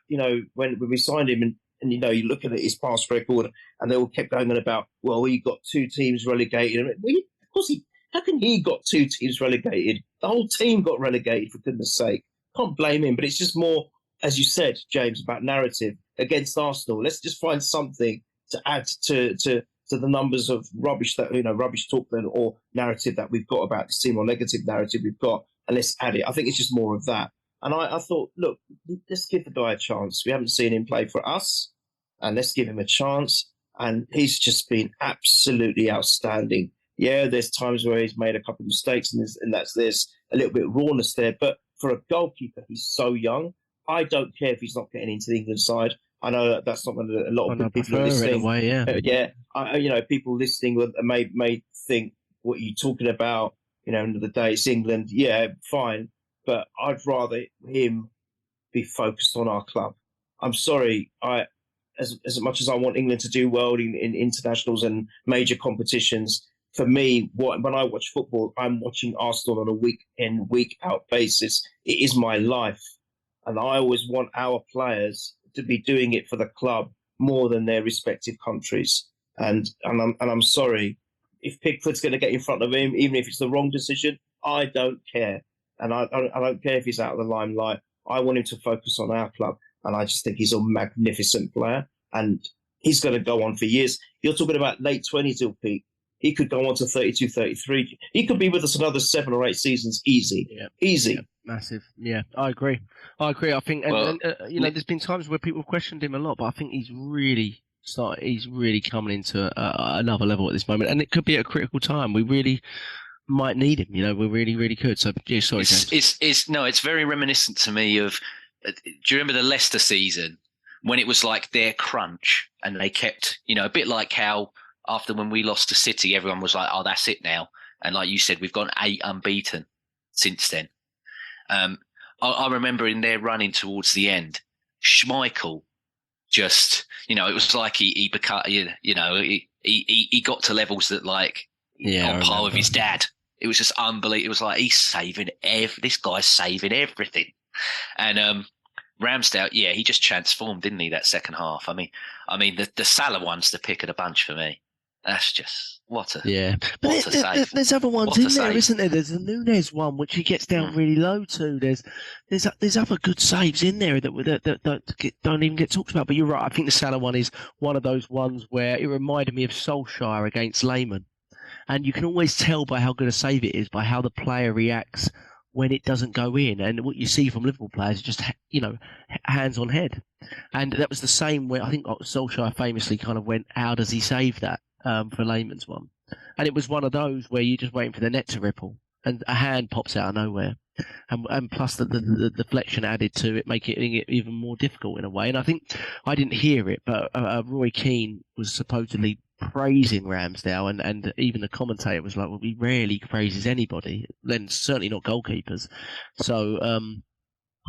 when we signed him and you look at his past record, and they all kept going on about, well, he got 2 teams relegated. Of course, how can he got 2 teams relegated? The whole team got relegated, for goodness sake. Can't blame him, but it's just more, as you said, James, about narrative against Arsenal. Let's just find something to add to the numbers of rubbish rubbish talk or narrative that we've got about this team, or negative narrative we've got, and let's add it. I think it's just more of that. And I thought, look, let's give the guy a chance. We haven't seen him play for us, and let's give him a chance. And he's just been absolutely outstanding. Yeah, there's times where he's made a couple of mistakes, and there's a little bit of rawness there. But for a goalkeeper, he's so young. I don't care if he's not getting into the England side. I know that's not going to a lot of people listening. People listening may think, what are you talking about? End of the day, it's England. Yeah, fine. But I'd rather him be focused on our club. I'm sorry. As much as I want England to do well in internationals and major competitions, for me, when I watch football, I'm watching Arsenal on a week in, week out basis. It is my life. And I always want our players to be doing it for the club more than their respective countries. And I'm sorry, if Pickford's going to get in front of him, even if it's the wrong decision, I don't care. And I don't care if he's out of the limelight. I want him to focus on our club. And I just think he's a magnificent player. And he's going to go on for years. You're talking about late 20s, he'll peak. He could go on to 32, 33. He could be with us another 7 or 8 seasons, easy. Yeah. Easy. Yeah. Massive. Yeah, I agree. I think, there's been times where people have questioned him a lot, but I think he's really coming into another level at this moment. And it could be at a critical time. We really might need him. We really, really could. So, yeah, sorry, James. It's very reminiscent to me of. Do you remember the Leicester season when it was like their crunch and they kept, a bit like how after when we lost to City, everyone was like, "Oh, that's it now." And like you said, we've gone 8 unbeaten since then. I remember in their running towards the end, Schmeichel just, it was like he became, he got to levels that on par with his dad. It was just unbelievable. It was like he's saving this guy's saving everything. And Ramsdale, he just transformed, didn't he? That second half. I mean, the Salah one's the pick of the bunch for me. That's just what a save. There's other ones in there, isn't there? There's the Núñez one, which he gets down really low to. There's other good saves in there that don't even get talked about. But you're right. I think the Salah one is one of those ones where it reminded me of Solskjaer against Lehmann. And you can always tell by how good a save it is, by how the player reacts when it doesn't go in. And what you see from Liverpool players is just, hands on head. And that was the same where I think Solskjaer famously kind of went, how does he save that for Lehmann's one? And it was one of those where you're just waiting for the net to ripple and a hand pops out of nowhere. And plus the deflection added to it, making it even more difficult in a way. And I think, I didn't hear it, but Roy Keane was supposedly praising Ramsdale, and even the commentator was like, well, he rarely praises anybody, then certainly not goalkeepers. So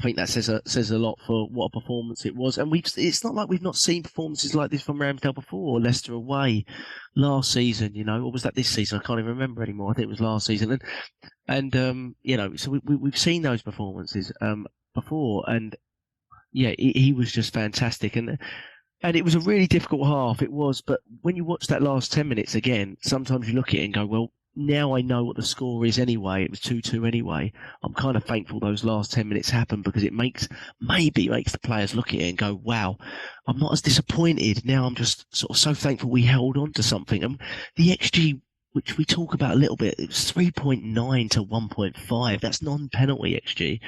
I think that says a lot for what a performance it was. And it's not like we've not seen performances like this from Ramsdale before, or Leicester away last season, or was that this season? I can't even remember anymore. I think it was last season. And so we've seen those performances before, and yeah, he was just fantastic. And it was a really difficult half, it was, but when you watch that last 10 minutes again, sometimes you look at it and go, well, now I know what the score is anyway. It was 2-2 anyway. I'm kind of thankful those last 10 minutes happened, because it makes the players look at it and go, wow, I'm not as disappointed. Now I'm just sort of so thankful we held on to something. And the XG, which we talk about a little bit, it was 3.9 to 1.5. That's non-penalty XG.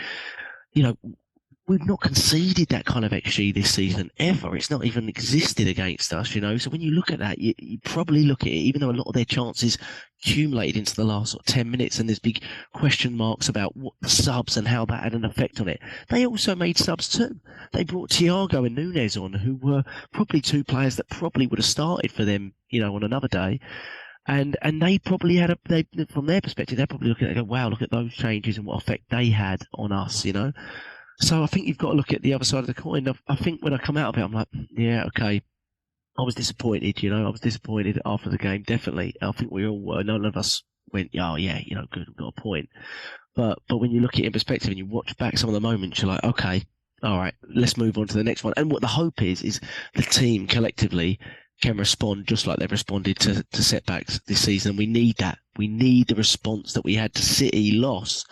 We've not conceded that kind of XG this season ever. It's not even existed against us, So when you look at that, you probably look at it, even though a lot of their chances accumulated into the last 10 minutes, and there's big question marks about what the subs and how that had an effect on it. They also made subs too. They brought Thiago and Núñez on, who were probably two players that probably would have started for them, on another day. And they probably had from their perspective, they're probably looking at it and go, wow, look at those changes and what effect they had on us, So I think you've got to look at the other side of the coin. I think when I come out of it, I'm like, yeah, okay. I was disappointed, I was disappointed after the game, definitely. I think we all were. None of us went, oh, yeah, good, we've got a point. But when you look at it in perspective and you watch back some of the moments, you're like, okay, all right, let's move on to the next one. And what the hope is the team collectively can respond just like they've responded to setbacks this season. We need that. We need the response that we had to City loss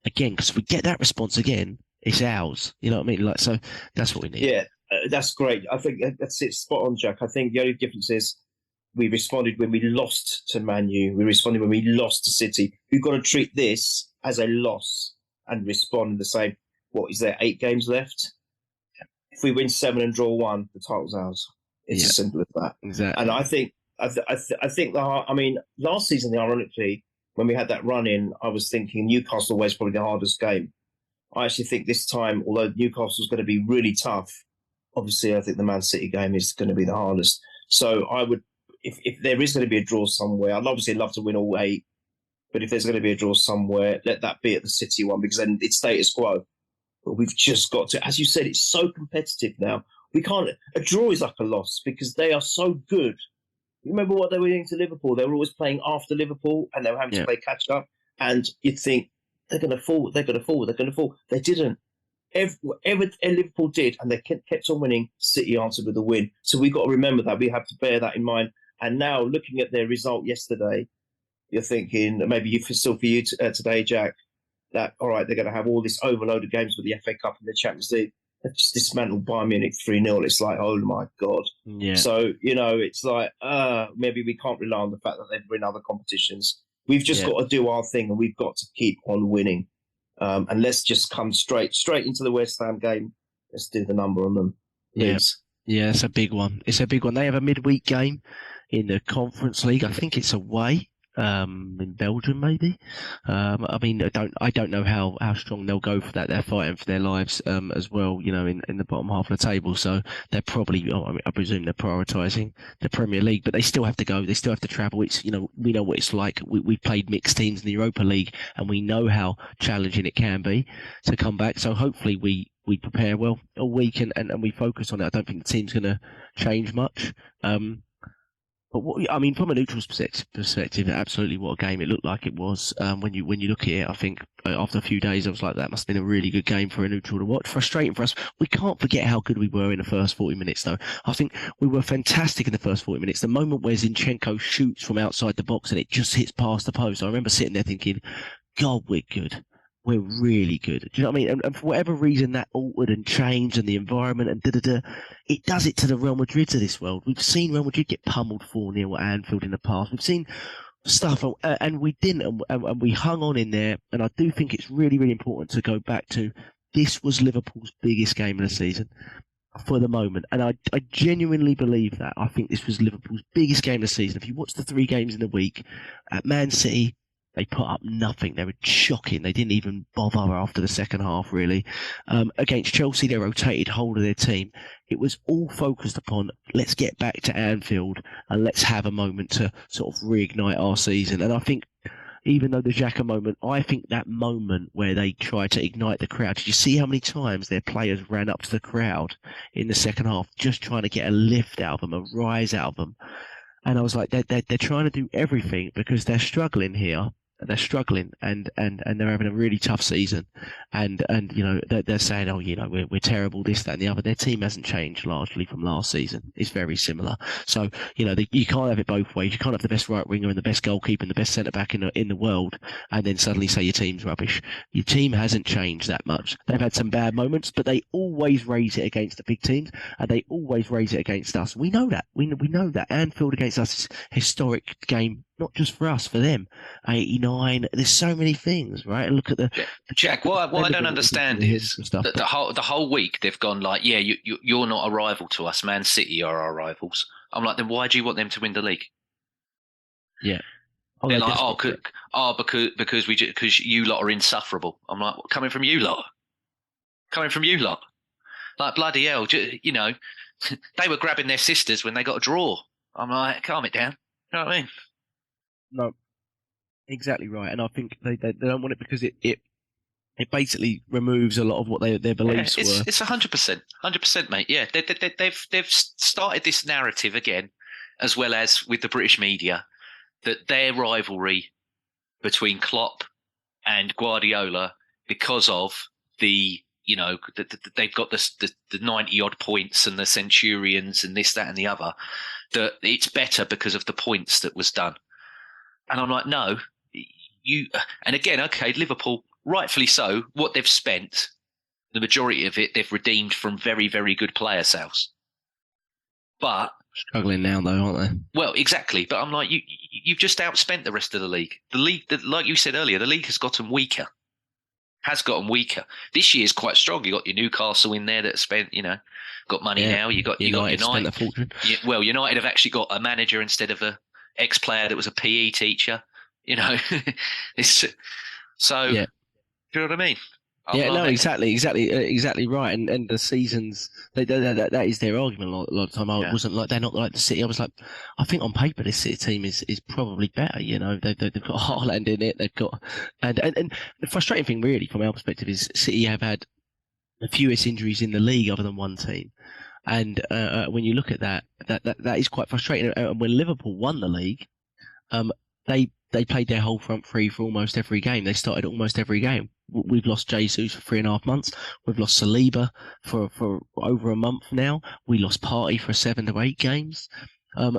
again, because if we get that response again, it's ours. You know what I mean? So that's what we need. Yeah, that's great. I think that's it. Spot on, Jack. I think the only difference is we responded when we lost to Man U. We responded when we lost to City. We've got to treat this as a loss and respond the same. What is there? 8 games left. If we win 7 and draw 1, the title's ours. It's as simple as that. Exactly. And I think last season, ironically, when we had that run in, I was thinking Newcastle was probably the hardest game. I actually think this time, although Newcastle's going to be really tough, obviously I think the Man City game is going to be the hardest. So I would, if there is going to be a draw somewhere, I'd obviously love to win all 8, but if there's going to be a draw somewhere, let that be at the City one, because then it's status quo. But we've just got to, as you said, it's so competitive now. We can't, a draw is like a loss because they are so good. You remember what they were doing to Liverpool? They were always playing after Liverpool and they were having to play catch up. And you'd think, they're going to fall. They didn't. Whatever Liverpool did, and they kept on winning, City answered with a win. So we've got to remember that. We have to bear that in mind. And now, looking at their result yesterday, you're thinking, maybe still for you today, Jack, that, all right, they're going to have all this overload of games with the FA Cup and the Champions League. They've just dismantled Bayern Munich 3-0. It's like, oh, my God. Yeah. So, it's like, maybe we can't rely on the fact that they've won other competitions. We've just got to do our thing, and we've got to keep on winning. And let's just come straight into the West Ham game. Let's do the number on them, please. Yeah, it's a big one. They have a midweek game in the Conference League. I think it's away in Belgium, maybe. I don't know how strong they'll go for that. They're fighting for their lives as well, in the bottom half of the table. So they're probably, I presume they're prioritising the Premier League, but they still have to go. They still have to travel. It's, we know what it's like. We played mixed teams in the Europa League, and we know how challenging it can be to come back. So hopefully we prepare well all week and we focus on it. I don't think the team's going to change much. But from a neutral's perspective, absolutely what a game it looked like it was. When you look at it, I think after a few days, I was like, that must have been a really good game for a neutral to watch. Frustrating for us. We can't forget how good we were in the first 40 minutes, though. I think we were fantastic in the first 40 minutes. The moment where Zinchenko shoots from outside the box and it just hits past the post, I remember sitting there thinking, God, we're good. We're really good. Do you know what I mean? And for whatever reason, that altered and changed and the environment and it does it to the Real Madrids of this world. We've seen Real Madrid get pummeled 4-0 at Anfield in the past. We've seen stuff, and we didn't, and we hung on in there. And I do think it's really, really important to go back to this was Liverpool's biggest game of the season for the moment. And I genuinely believe that. I think this was Liverpool's biggest game of the season. If you watch the 3 games in the week, at Man City, they put up nothing. They were shocking. They didn't even bother after the second half, really. Against Chelsea, they rotated hold of their team. It was all focused upon, let's get back to Anfield and let's have a moment to sort of reignite our season. And I think even though the Xhaka moment, I think that moment where they tried to ignite the crowd, did you see how many times their players ran up to the crowd in the second half, just trying to get a lift out of them, a rise out of them? And I was like, they're trying to do everything because they're struggling here. They're struggling and they're having a really tough season. And you know, they're saying, oh, you know, we're terrible, this, that, and the other. Their team hasn't changed largely from last season. It's very similar. So, you know, you can't have it both ways. You can't have the best right winger and the best goalkeeper and the best centre back in the world and then suddenly say your team's rubbish. Your team hasn't changed that much. They've had some bad moments, but they always raise it against the big teams and they always raise it against us. We know that. We know that. Anfield against us is a historic game. Not just for us, for them. 89. There's so many things, right? And look at the Jack. What I don't understand is that the whole week they've gone like, yeah, you're not a rival to us. Man City are our rivals. I'm like, then why do you want them to win the league? Yeah. They're like, because you lot are insufferable. I'm like, coming from you lot. Like, bloody hell, you know, they were grabbing their sisters when they got a draw. I'm like, calm it down. You know what I mean? No, exactly right, and I think they don't want it because it basically removes a lot of what their beliefs were. It's 100%, mate. Yeah, they've started this narrative again, as well as with the British media, that their rivalry between Klopp and Guardiola, because of the, you know, they've got the 90 odd points and the Centurions and this, that, and the other, that it's better because of the points that was done. And I'm like, no, and again, okay, Liverpool, rightfully so, what they've spent, the majority of it, they've redeemed from very, very good player sales. But struggling now, though, aren't they? Well, exactly. But I'm like, you've just outspent the rest of the league. The league, like you said earlier, the league has gotten weaker. This year is quite strong. You got your Newcastle in there that spent, you know, got money now. You got United. Spent a fortune. Well, United have actually got a manager instead of a ex-player that was a PE teacher, you know. So, yeah. Do you know what I mean? Exactly right. And the seasons, that is their argument a lot of the time. It wasn't like they're not like the City. I was like, I think on paper this City team is probably better. You know, they've got Haaland in it. They've got and the frustrating thing really from our perspective is City have had the fewest injuries in the league other than one team. And when you look at that is quite frustrating. And when Liverpool won the league, they played their whole front three for almost every game. They started almost every game. We've lost Jesus for 3.5 months. We've lost Saliba for over a month now. We lost Partey for 7 to 8 games.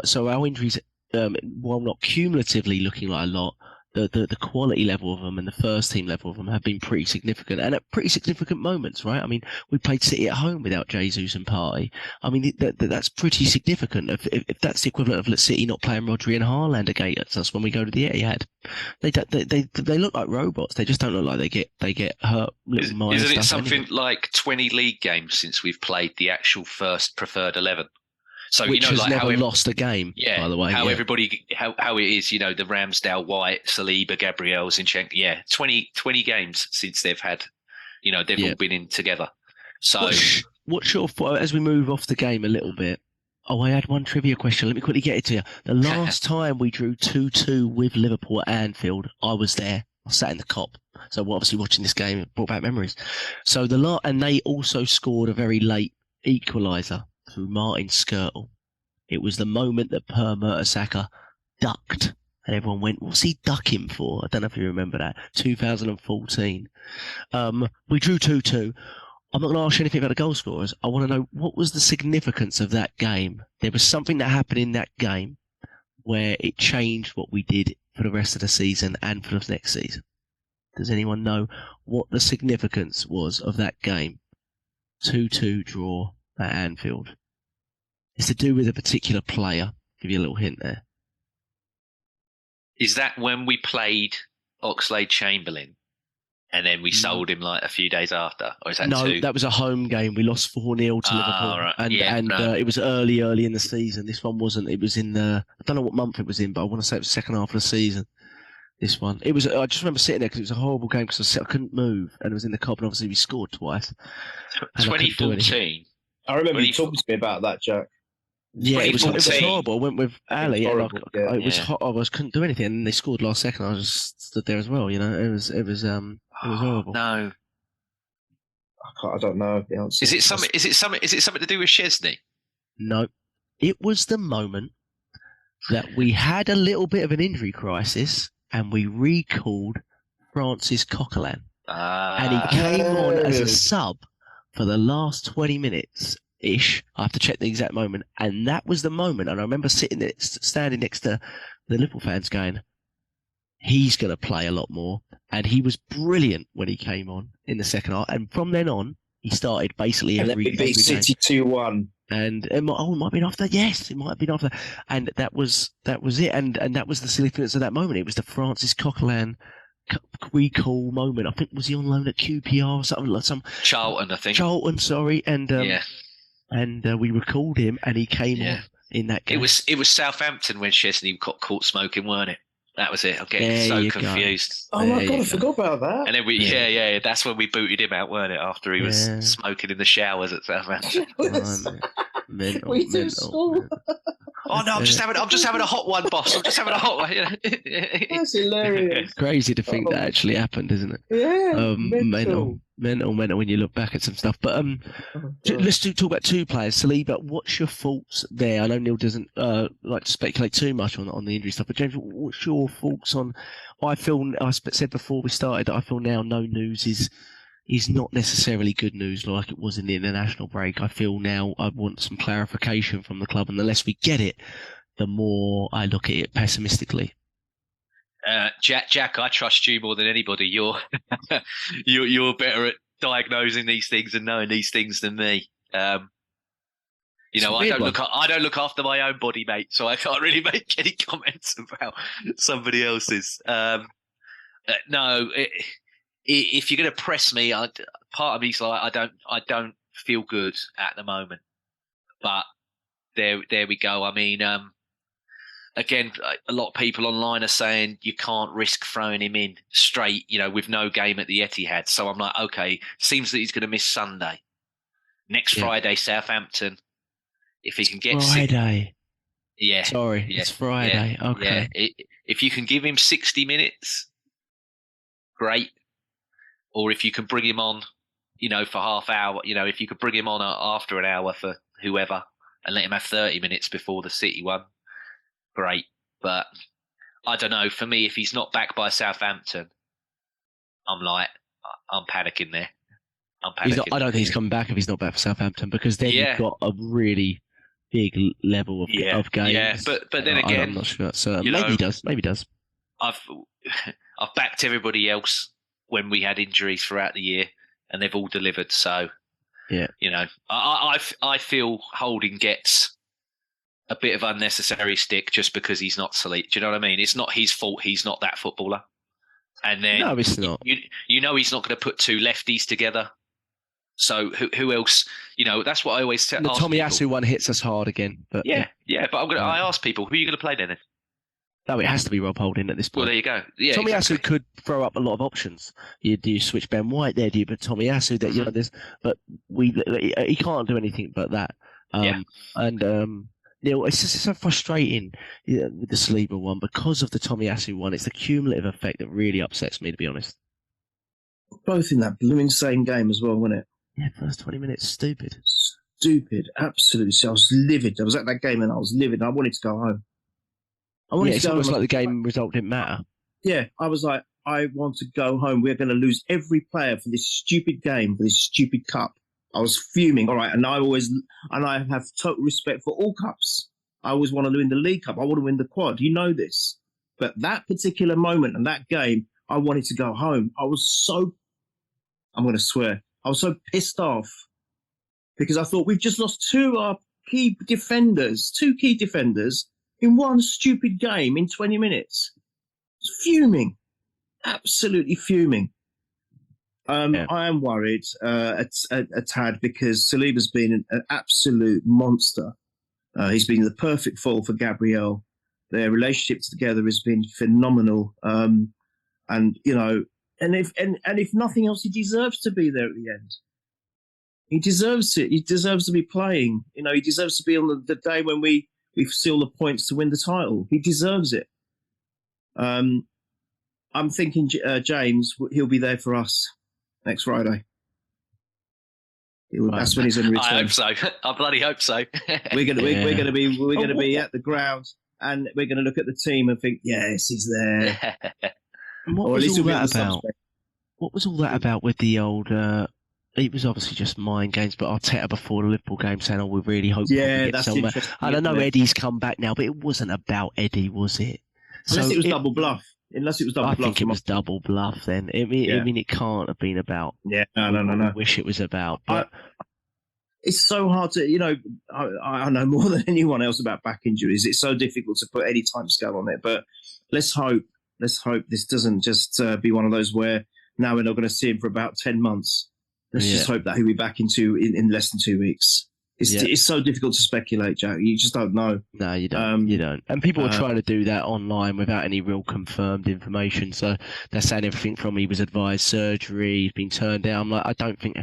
So our injuries, while not cumulatively looking like a lot, the quality level of them and the first team level of them have been pretty significant and at pretty significant moments, right? I mean, we played City at home without Jesus and Partey. I mean, that's pretty significant. If that's the equivalent of, let's City not playing Rodri and Haaland against us when we go to the Etihad, they look like robots. They just don't look like they get hurt. Isn't it something like 20 league games since we've played the actual first preferred 11? So, which you know, has like never lost a game, by the way. Everybody, how it is, you know, the Ramsdale, White, Saliba, Gabriel, Zinchenko. 20 games since they've had, you know, they've all been in together. So, what's your thought as we move off the game a little bit? Oh, I had one trivia question. Let me quickly get it to you. The last time we drew 2-2 with Liverpool at Anfield, I was there. I sat in the cop. So, obviously, watching this game, it brought back memories. So, and they also scored a very late equaliser through Martin Skirtle. It was the moment that Per Mertesacker ducked, and everyone went, "What's he ducking for?" I don't know if you remember that. 2014. We drew 2-2. I'm not going to ask you anything about the goal scorers. I want to know, what was the significance of that game? There was something that happened in that game where it changed what we did for the rest of the season and for the next season. Does anyone know what the significance was of that game? 2-2 draw at Anfield. It's to do with a particular player. I'll give you a little hint there. Is that when we played Oxlade-Chamberlain and then we sold him like a few days after? Or is that No, that was a home game. We lost 4-0 to Liverpool. Right. And it was early in the season. This one wasn't. It was in I don't know what month it was in, but I want to say it was the second half of the season. This one. It was. I just remember sitting there because it was a horrible game because I couldn't move and it was in the Cobb and obviously we scored twice. 2014. I remember you talking to me about that, Jack. Yeah, it was 2014. horrible. I went with Ali, and horrible, yeah. it was hot. I couldn't do anything, and they scored last second. I just stood there as well. You know, it was horrible. No. I don't know the answer. Is it something to do with Chesney? No, it was the moment that we had a little bit of an injury crisis, and we recalled Francis Coquelin, and he came on as a sub for the last 20 minutes. Ish. I have to check the exact moment, and that was the moment. And I remember standing next to the Liverpool fans, going, "He's going to play a lot more." And he was brilliant when he came on in the second half. And from then on, he started basically every beat City 2-1. And it might have been after that. Yes, it might have been after that. And that was it. And that was the significance of that moment. It was the Francis Coquelin recall moment. I think, was he on loan at QPR or something like some Charlton, I think. Charlton, sorry. And And we recalled him, and he came on in that game. It was Southampton when Chesney got caught smoking, weren't it? That was it. I'm getting so confused. Oh my God, I forgot about that. And then that's when we booted him out, weren't it? After he was smoking in the showers at Southampton. Mental. Oh no, I'm just having a hot one, boss. I'm just having a hot one. That's hilarious. Crazy to think that actually happened, isn't it? Yeah. Mental when you look back at some stuff. But let's talk about two players. Saliba, what's your thoughts there? I know Neil doesn't like to speculate too much on the injury stuff, but James, what's your thoughts on? I said before we started that I feel now no news is not necessarily good news like it was in the international break. I feel now I want some clarification from the club, and the less we get it, the more I look at it pessimistically. Jack, I trust you more than anybody. You're better at diagnosing these things and knowing these things than me. I don't look after my own body, mate, so I can't really make any comments about somebody else's. If you're going to press me, part of me's like I don't feel good at the moment. But there we go. I mean, again, a lot of people online are saying you can't risk throwing him in straight, with no game at the Etihad. So I'm like, okay, seems that he's going to miss Sunday. Next Friday, Southampton. If he can get Friday. Sorry, it's Friday. Okay. Yeah. If you can give him 60 minutes, great. Or if you can bring him on, for half hour, if you could bring him on after an hour for whoever and let him have 30 minutes before the City one, great. But I don't know. For me, if he's not back by Southampton, I'm panicking there. I don't think he's coming back if he's not back for Southampton, because then you've got a really big level of games. Yeah, but then again, I'm not sure. So maybe he does. Maybe he does. I've backed everybody else when we had injuries throughout the year, and they've all delivered. So, I feel Holding gets a bit of unnecessary stick just because he's not Saliba. Do you know what I mean? It's not his fault. He's not that footballer. And then no, it's not. He's not going to put two lefties together. So who else? That's what I always tell. The Tomiyasu one hits us hard again. But But I ask people, who are you going to play then? No, it has to be Rob Holding at this point. Well, there you go. Yeah, Tomiyasu could throw up a lot of options. Do you switch Ben White there? Do you put Tomiyasu there? There's, but he can't do anything but that. And Neil, it's just so frustrating with the Saliba one because of the Tomiyasu one. It's the cumulative effect that really upsets me, to be honest. Both in that blooming same game as well, wasn't it? Yeah, first 20 minutes, stupid, absolutely. So I was livid. I was at that game and I was livid. I wanted to go home. It's almost like the game result didn't matter. Yeah, I was like, I want to go home. We're going to lose every player for this stupid game, for this stupid cup. I was fuming. All right, and I have total respect for all cups. I always want to win the League Cup. I want to win the quad. You know this. But that particular moment and that game, I wanted to go home. I was so, I'm going to swear, I was so pissed off because I thought we've just lost two key defenders in one stupid game in 20 minutes. Fuming. Absolutely fuming. I am worried a tad because Saliba's been an absolute monster. He's been the perfect foil for Gabriel. Their relationship together has been phenomenal. And if nothing else, he deserves to be there at the end. He deserves it. He deserves to be playing. You know, he deserves to be on the day when we seal the points to win the title. He deserves it. I'm thinking James, he'll be there for us next Friday. That's when he's going to return. I hope so. I bloody hope so. We're going to be at the ground, and we're going to look at the team and think, yes, he's there. And what was all that about? What was all that about with the old? It was obviously just mind games, but Arteta before the Liverpool game saying, "Oh, we really hope we get somewhere." And I know Eddie's come back now, but it wasn't about Eddie, was it? Unless it was double bluff. I think it was double bluff then. I mean, it can't have been about. Yeah, no. I wish it was about. But it's so hard to, you know, I know more than anyone else about back injuries. It's so difficult to put any timescale on it. But let's hope this doesn't just be one of those where now we're not going to see him for about 10 months. Let's just hope that he'll be back in less than 2 weeks. It's so difficult to speculate, Jack. You just don't know. No, you don't. You don't. And people are trying to do that online without any real confirmed information. So they're saying everything from he was advised surgery, he's been turned down. Like, I don't think,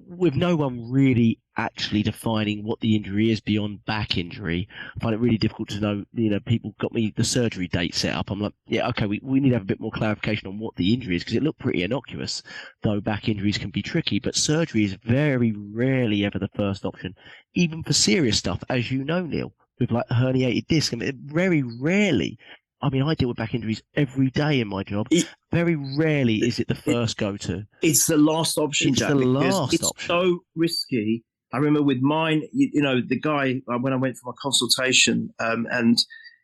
with no one really actually defining what the injury is beyond back injury, I find it really difficult to know. You know, people got me the surgery date set up. I'm like, yeah, okay, we need to have a bit more clarification on what the injury is, because it looked pretty innocuous, though back injuries can be tricky. But surgery is very rarely ever the first option, even for serious stuff, as you know, Neil, with like herniated disc. I mean, very rarely. I mean, I deal with back injuries every day in my job. Very rarely is it the first go-to. It's the last option, Jack. It's so risky. I remember with mine, you know, the guy, when I went for my consultation, and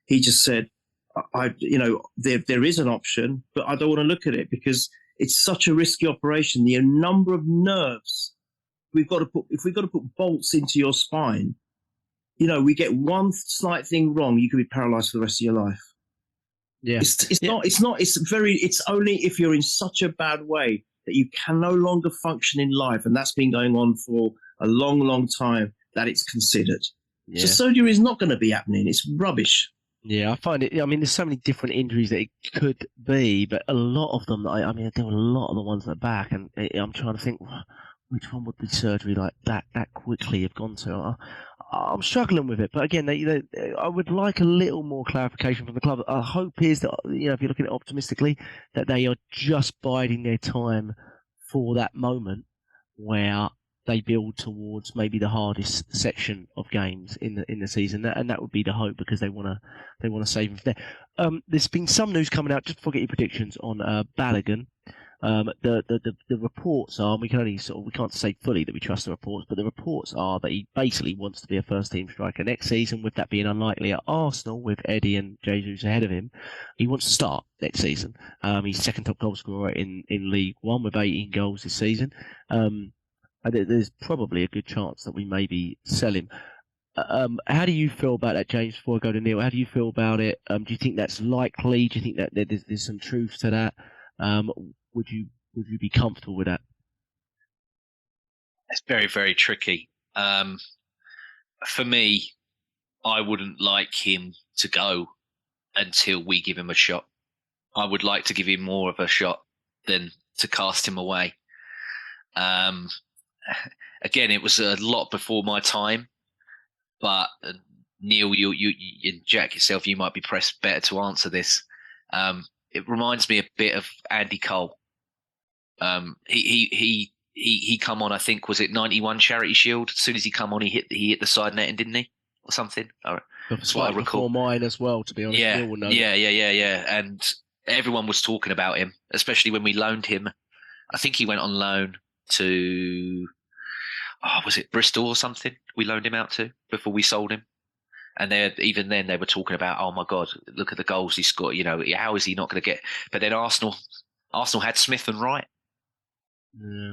he just said, there is an option, but I don't want to look at it because it's such a risky operation. The number of nerves if we've got to put bolts into your spine, you know, we get one slight thing wrong, you could be paralyzed for the rest of your life. Yeah. It's only if you're in such a bad way that you can no longer function in life, and that's been going on for a long, long time, that it's considered. Yeah. So surgery is not going to be happening. It's rubbish. Yeah, I find it. I mean, there's so many different injuries that it could be, but a lot of them. I mean, there were a lot of the ones at the back, and I'm trying to think which one would be surgery like that quickly have gone to. I'm struggling with it, but again, I would like a little more clarification from the club. Our hope is that, you know, if you're looking at it optimistically, that they are just biding their time for that moment where they build towards maybe the hardest section of games in the season, and that would be the hope, because they want to save him from there. There's been some news coming out. Just before I get your predictions on Balogun. The reports are, we can't say fully that we trust the reports, but the reports are that he basically wants to be a first team striker next season. With that being unlikely at Arsenal, with Eddie and Jesus ahead of him, he wants to start next season. He's second top goal scorer in League One with 18 goals this season. There's probably a good chance that we maybe sell him. How do you feel about that, James? Before I go to Neil, how do you feel about it? Do you think that's likely? Do you think that there's some truth to that? Would you be comfortable with that? It's very, very tricky. For me, I wouldn't like him to go until we give him a shot. I would like to give him more of a shot than to cast him away. Again, it was a lot before my time, but Neil, you and Jack yourself, you might be pressed better to answer this. It reminds me a bit of Andy Cole. He come on, I think, was it 91 Charity Shield? As soon as he come on, he hit the side netting, didn't he, or something? That's what I recall. Before mine as well, to be honest. Yeah. And everyone was talking about him, especially when we loaned him. I think he went on loan to, was it Bristol or something? We loaned him out to before we sold him. And even then they were talking about, oh my God, look at the goals he scored. You know, how is he not going to get? But then Arsenal had Smith and Wright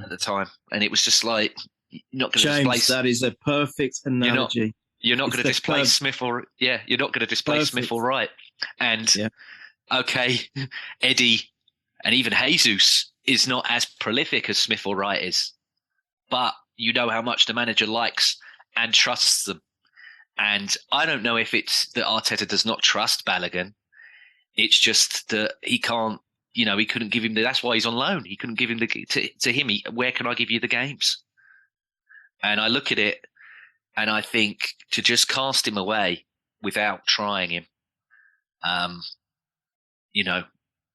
at the time, and it was just like, you're not going to displace. That is a perfect analogy. You're not going to displace Smith or you're not going to displace Smith or Wright. And okay, Eddie and even Jesus is not as prolific as Smith or Wright is, but you know how much the manager likes and trusts them. And I don't know if it's that Arteta does not trust Balogun. It's just that he can't, you know, he couldn't give him that's why he's on loan. He couldn't give him where can I give you the games? And I look at it and I think to just cast him away without trying him,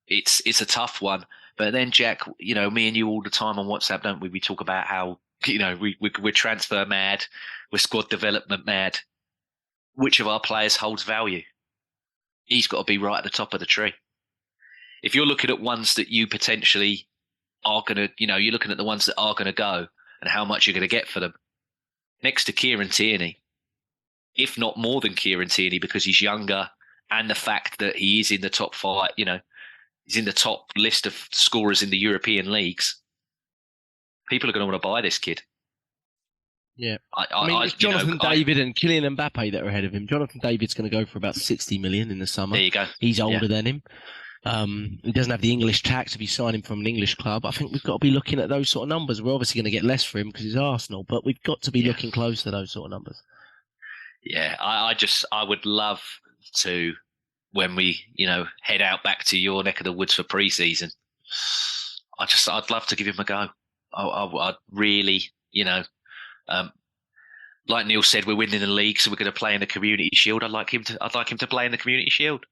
it's a tough one. But then, Jack, me and you all the time on WhatsApp, don't we? We talk about how, we're transfer mad, we're squad development mad. Which of our players holds value? He's got to be right at the top of the tree. If you're looking at ones that you potentially are going to, you're looking at the ones that are going to go and how much you're going to get for them. Next to Kieran Tierney, if not more than Kieran Tierney, because he's younger and the fact that he is in the top 5, he's in the top list of scorers in the European leagues. People are going to want to buy this kid. Yeah. It's Jonathan David and Kylian Mbappe that are ahead of him. Jonathan David's going to go for about 60 million in the summer. There you go. He's older than him. He doesn't have the English tax if you sign him from an English club. I think we've got to be looking at those sort of numbers. We're obviously going to get less for him because he's Arsenal, but we've got to be looking close to those sort of numbers. Yeah, I would love to, when we, head out back to your neck of the woods for pre-season, I'd love to give him a go. I'd really, like Neil said, we're winning the league, so we're going to play in the Community Shield. I'd like him to play in the Community Shield.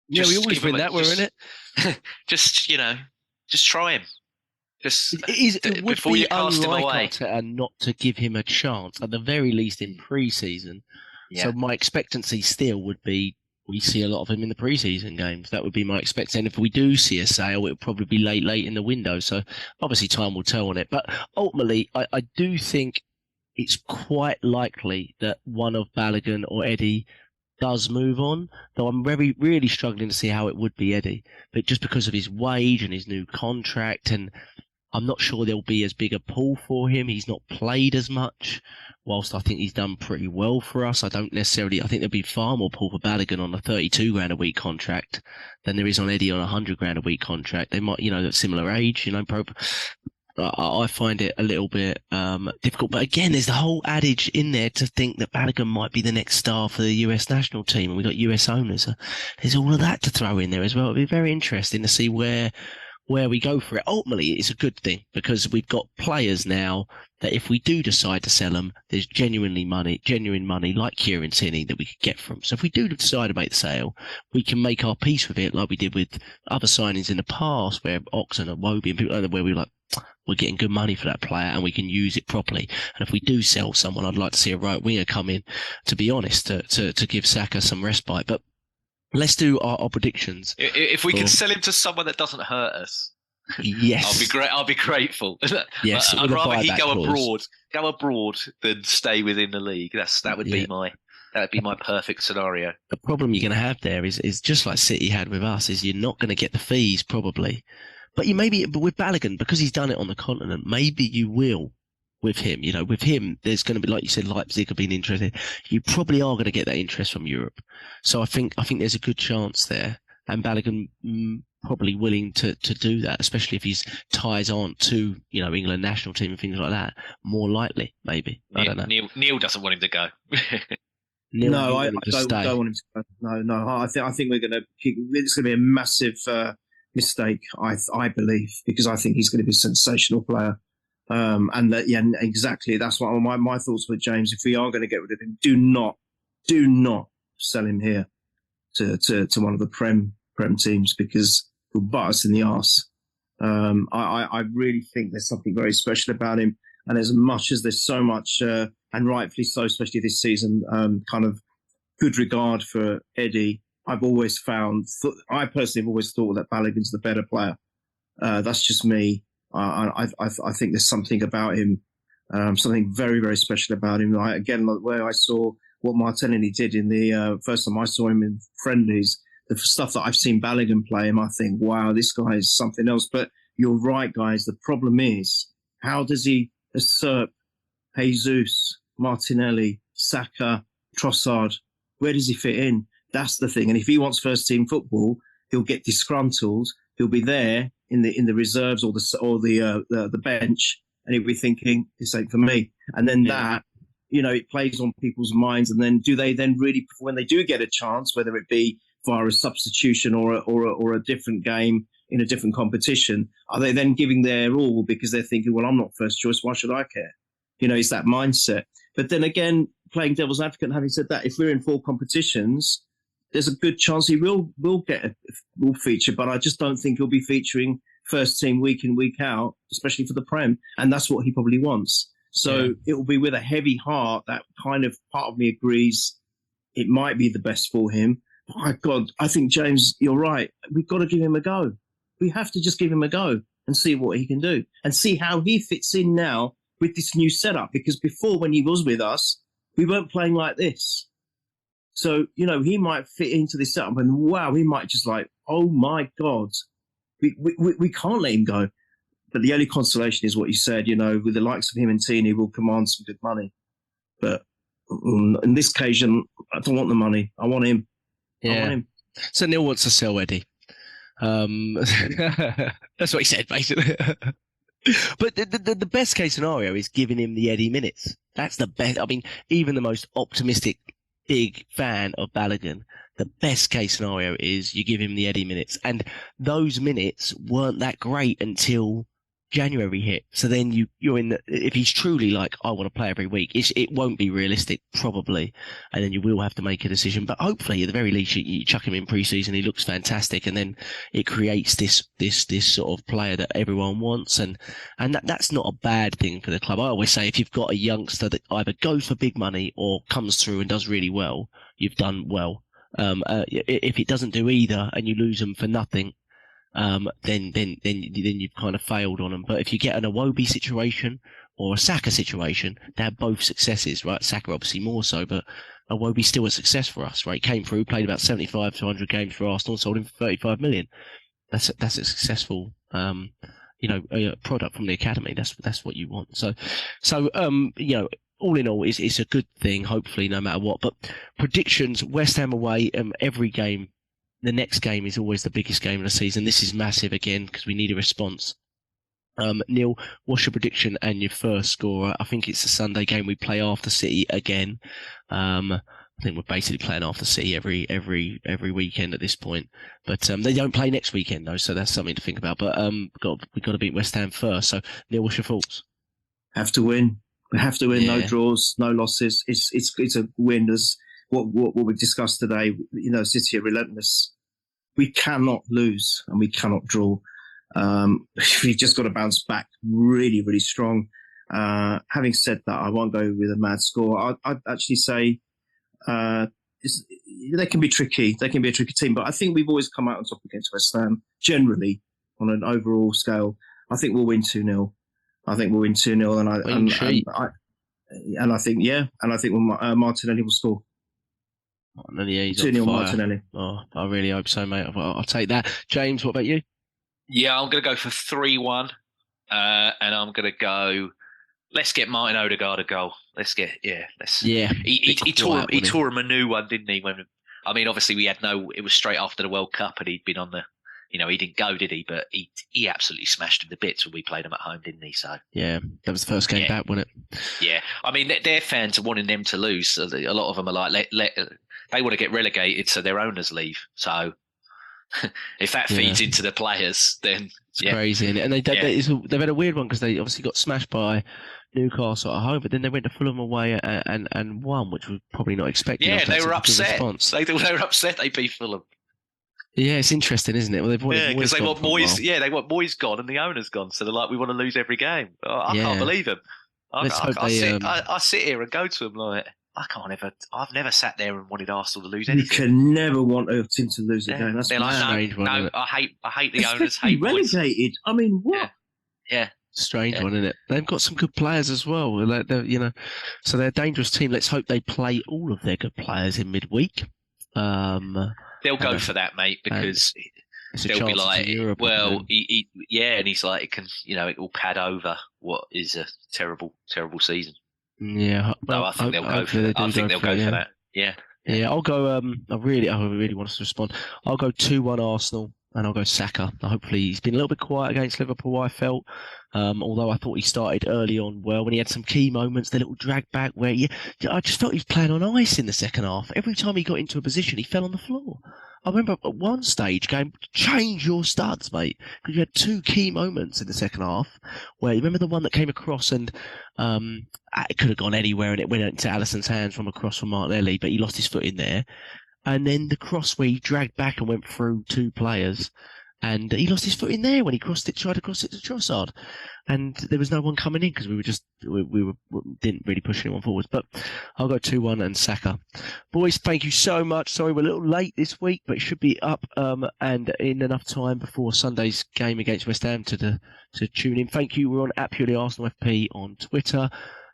Yeah, we always win that. We're in it. Just try him. It would before be you cast him away, and not to give him a chance at the very least in pre-season. Yeah. So my expectancy still would be we see a lot of him in the pre-season games. That would be my expectation. And if we do see a sale, it would probably be late in the window. So obviously time will tell on it. But ultimately, I do think it's quite likely that one of Balogun or Eddie does move on, though I'm really struggling to see how it would be Eddie. But just because of his wage and his new contract, and I'm not sure there'll be as big a pull for him. He's not played as much, whilst I think he's done pretty well for us. I think there'll be far more pull for Balogun on a 32 grand a week contract than there is on Eddie on a 100 grand a week contract. They might, at similar age, I find it a little bit difficult. But again, there's the whole adage in there to think that Balogun might be the next star for the US national team, and we've got US owners. There's all of that to throw in there as well. It'll be very interesting to see where we go for it. Ultimately, it's a good thing because we've got players now that if we do decide to sell them, there's genuine money like Kieran Tierney that we could get from. So if we do decide to make the sale, we can make our peace with it like we did with other signings in the past where Oxen and Wobie and people like that, where we're getting good money for that player and we can use it properly. And if we do sell someone, I'd like to see a right winger come in, to be honest, to give Xhaka some respite. But let's do our predictions. If we can sell him to someone that doesn't hurt us, yes, I'll be grateful. Yes, I'd rather he go abroad than stay within the league. That would be my perfect scenario. The problem you're going to have there is just like City had with us, is you're not going to get the fees probably. But but with Balogun, because he's done it on the continent, maybe you will with him. With him, there's going to be, like you said, Leipzig have been interested. You probably are going to get that interest from Europe. So I think there's a good chance there. And Balogun probably willing to do that, especially if his ties aren't to, England national team and things like that. More likely, maybe. I don't know. Neil doesn't want him to go. No, I don't want him to go. No. I think we're going to. It's going to be a massive mistake, I believe, because I think he's going to be a sensational player. And that, exactly. That's what my thoughts were, James. If we are going to get rid of him, do not sell him here to one of the Prem teams, because he'll bite us in the arse. I really think there's something very special about him. And as much as there's so much, and rightfully so, especially this season, kind of good regard for Eddie, I personally have always thought that Balogun's the better player. That's just me. I think there's something about him, something very, very special about him. Where I saw what Martinelli did in the first time I saw him in friendlies, the stuff that I've seen Balogun play him, I think, wow, this guy is something else. But you're right, guys. The problem is, how does he usurp Jesus, Martinelli, Xhaka, Trossard? Where does he fit in? That's the thing. And if he wants first team football, he'll get disgruntled. He'll be there in the reserves or the bench, and he'll be thinking, this ain't for me. And then that, it plays on people's minds. And then do they then really, when they do get a chance, whether it be via a substitution or a different game in a different competition, are they then giving their all because they're thinking, well, I'm not first choice, why should I care? It's that mindset. But then again, playing devil's advocate and having said that, if we're in 4 competitions, there's a good chance he will feature, but I just don't think he'll be featuring first team week in, week out, especially for the Prem. And that's what he probably wants. So it will be with a heavy heart. That kind of part of me agrees it might be the best for him. My God, I think, James, you're right. We've got to give him a go. We have to just give him a go and see what he can do and see how he fits in now with this new setup. Because before, when he was with us, we weren't playing like this. So, he might fit into this setup and wow, we might just like, oh my God, we can't let him go. But the only consolation is what you said, with the likes of him and Tierney will command some good money. But in this occasion, I don't want the money. I want him. Yeah. I want him. So Neil wants to sell Eddie. That's what he said, basically. But the best case scenario is giving him the Eddie minutes. That's the best. I mean, even the most optimistic big fan of Balogun, the best case scenario is you give him the Eddie minutes. And those minutes weren't that great until January hit. So then you're in if he's truly like, I want to play every week, it won't be realistic, probably. And then you will have to make a decision. But hopefully, at the very least, you chuck him in pre-season, he looks fantastic. And then it creates this sort of player that everyone wants. And that's not a bad thing for the club. I always say, if you've got a youngster that either goes for big money or comes through and does really well, you've done well. If it doesn't do either and you lose them for nothing, then you've kind of failed on them. But if you get an Iwobi situation or a Xhaka situation, they're both successes, right? Xhaka obviously more so, but Iwobi's still a success for us, right? Came through, played about 75 to 100 games for Arsenal, sold him for 35 million. That's a successful, product from the academy. That's what you want. So, all in all, it's a good thing, hopefully, no matter what. But predictions, West Ham away, every game. The next game is always the biggest game of the season. This is massive again because we need a response. Neil, what's your prediction and your first scorer? I think it's a Sunday game. We play after City again. I think we're basically playing after City every weekend at this point. But they don't play next weekend though, so that's something to think about. But we've got to beat West Ham first. So Neil, what's your thoughts? Have to win. We have to win. Yeah. No draws, no losses. It's a win. As what we discussed today, City are relentless. We cannot lose and we cannot draw. We've just got to bounce back really, really strong. Having said that, I won't go with a mad score. I'd actually say they can be tricky. They can be a tricky team, but I think we've always come out on top against West Ham, generally, on an overall scale. I think we'll win 2-0. I think we'll win 2-0, and I think Martinelli will score. 2-0 Martinelli. Oh, I really hope so, mate. I'll take that. James, what about you? Yeah, I'm going to go for 3-1, and I'm going to go. Let's get Martin Odegaard a goal. He tore him a new one, didn't he? Obviously we had it was straight after the World Cup, and he'd been on the. He didn't go, did he? But he absolutely smashed him to bits when we played him at home, didn't he? So yeah, that was the first game back, wasn't it? Yeah, their fans are wanting them to lose. So a lot of them are like, they want to get relegated, so their owners leave. So if that feeds into the players, then it's crazy. And they've had a weird one because they obviously got smashed by Newcastle at home, but then they went to Fulham away and won, which was probably not expected. Yeah, they were upset. They were upset they beat Fulham. Yeah, it's interesting, isn't it? Well, because they want Moyes. Yeah, they want Moyes gone and the owner's gone. So they're like, we want to lose every game. I can't believe them. I sit here and go to them like, I've never sat there and wanted Arsenal to lose anything. You can never want a team to lose a game. That's they're like, strange one, isn't it? I hate the owners. Hate relegated. Moyes. I mean, what? Yeah. Strange one, isn't it? They've got some good players as well. So they're a dangerous team. Let's hope they play all of their good players in midweek. They'll go for that, mate, because they'll be like, and he's like, it will pad over what is a terrible, terrible season. Yeah, well, I think they'll go for that. I think they'll go for that. Yeah. Yeah, I'll go. I really want us to respond. I'll go 2-1 Arsenal, and I'll go Xhaka. Hopefully, he's been a little bit quiet against Liverpool, I felt. Although I thought he started early on well when he had some key moments, the little drag back where I just felt he was playing on ice in the second half. Every time he got into a position, he fell on the floor. I remember at one stage going, change your studs, mate, because you had two key moments in the second half where you remember the one that came across and it could have gone anywhere and it went into Alisson's hands from across from Martinelli, but he lost his foot in there. And then the cross where he dragged back and went through two players. And he lost his foot in there when he tried to cross it to Trossard. And there was no one coming in because we didn't really push anyone forwards. But I'll go 2-1 and Xhaka. Boys, thank you so much. Sorry we're a little late this week, but it should be up and in enough time before Sunday's game against West Ham to tune in. Thank you. We're on @PurelyArsenalFP on Twitter.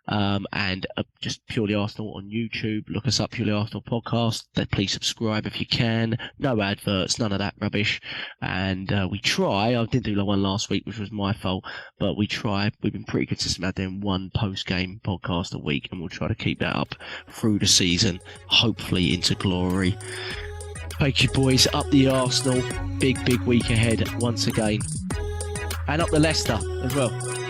And just Purely Arsenal on YouTube. Look us up, Purely Arsenal Podcast. Please subscribe if you can. No adverts, none of that rubbish. And we try. I did do one last week, which was my fault, but we try. We've been pretty consistent about doing one post-game podcast a week, and we'll try to keep that up through the season, hopefully into glory. Thank you, boys. Up the Arsenal. Big week ahead once again. And up the Leicester as well.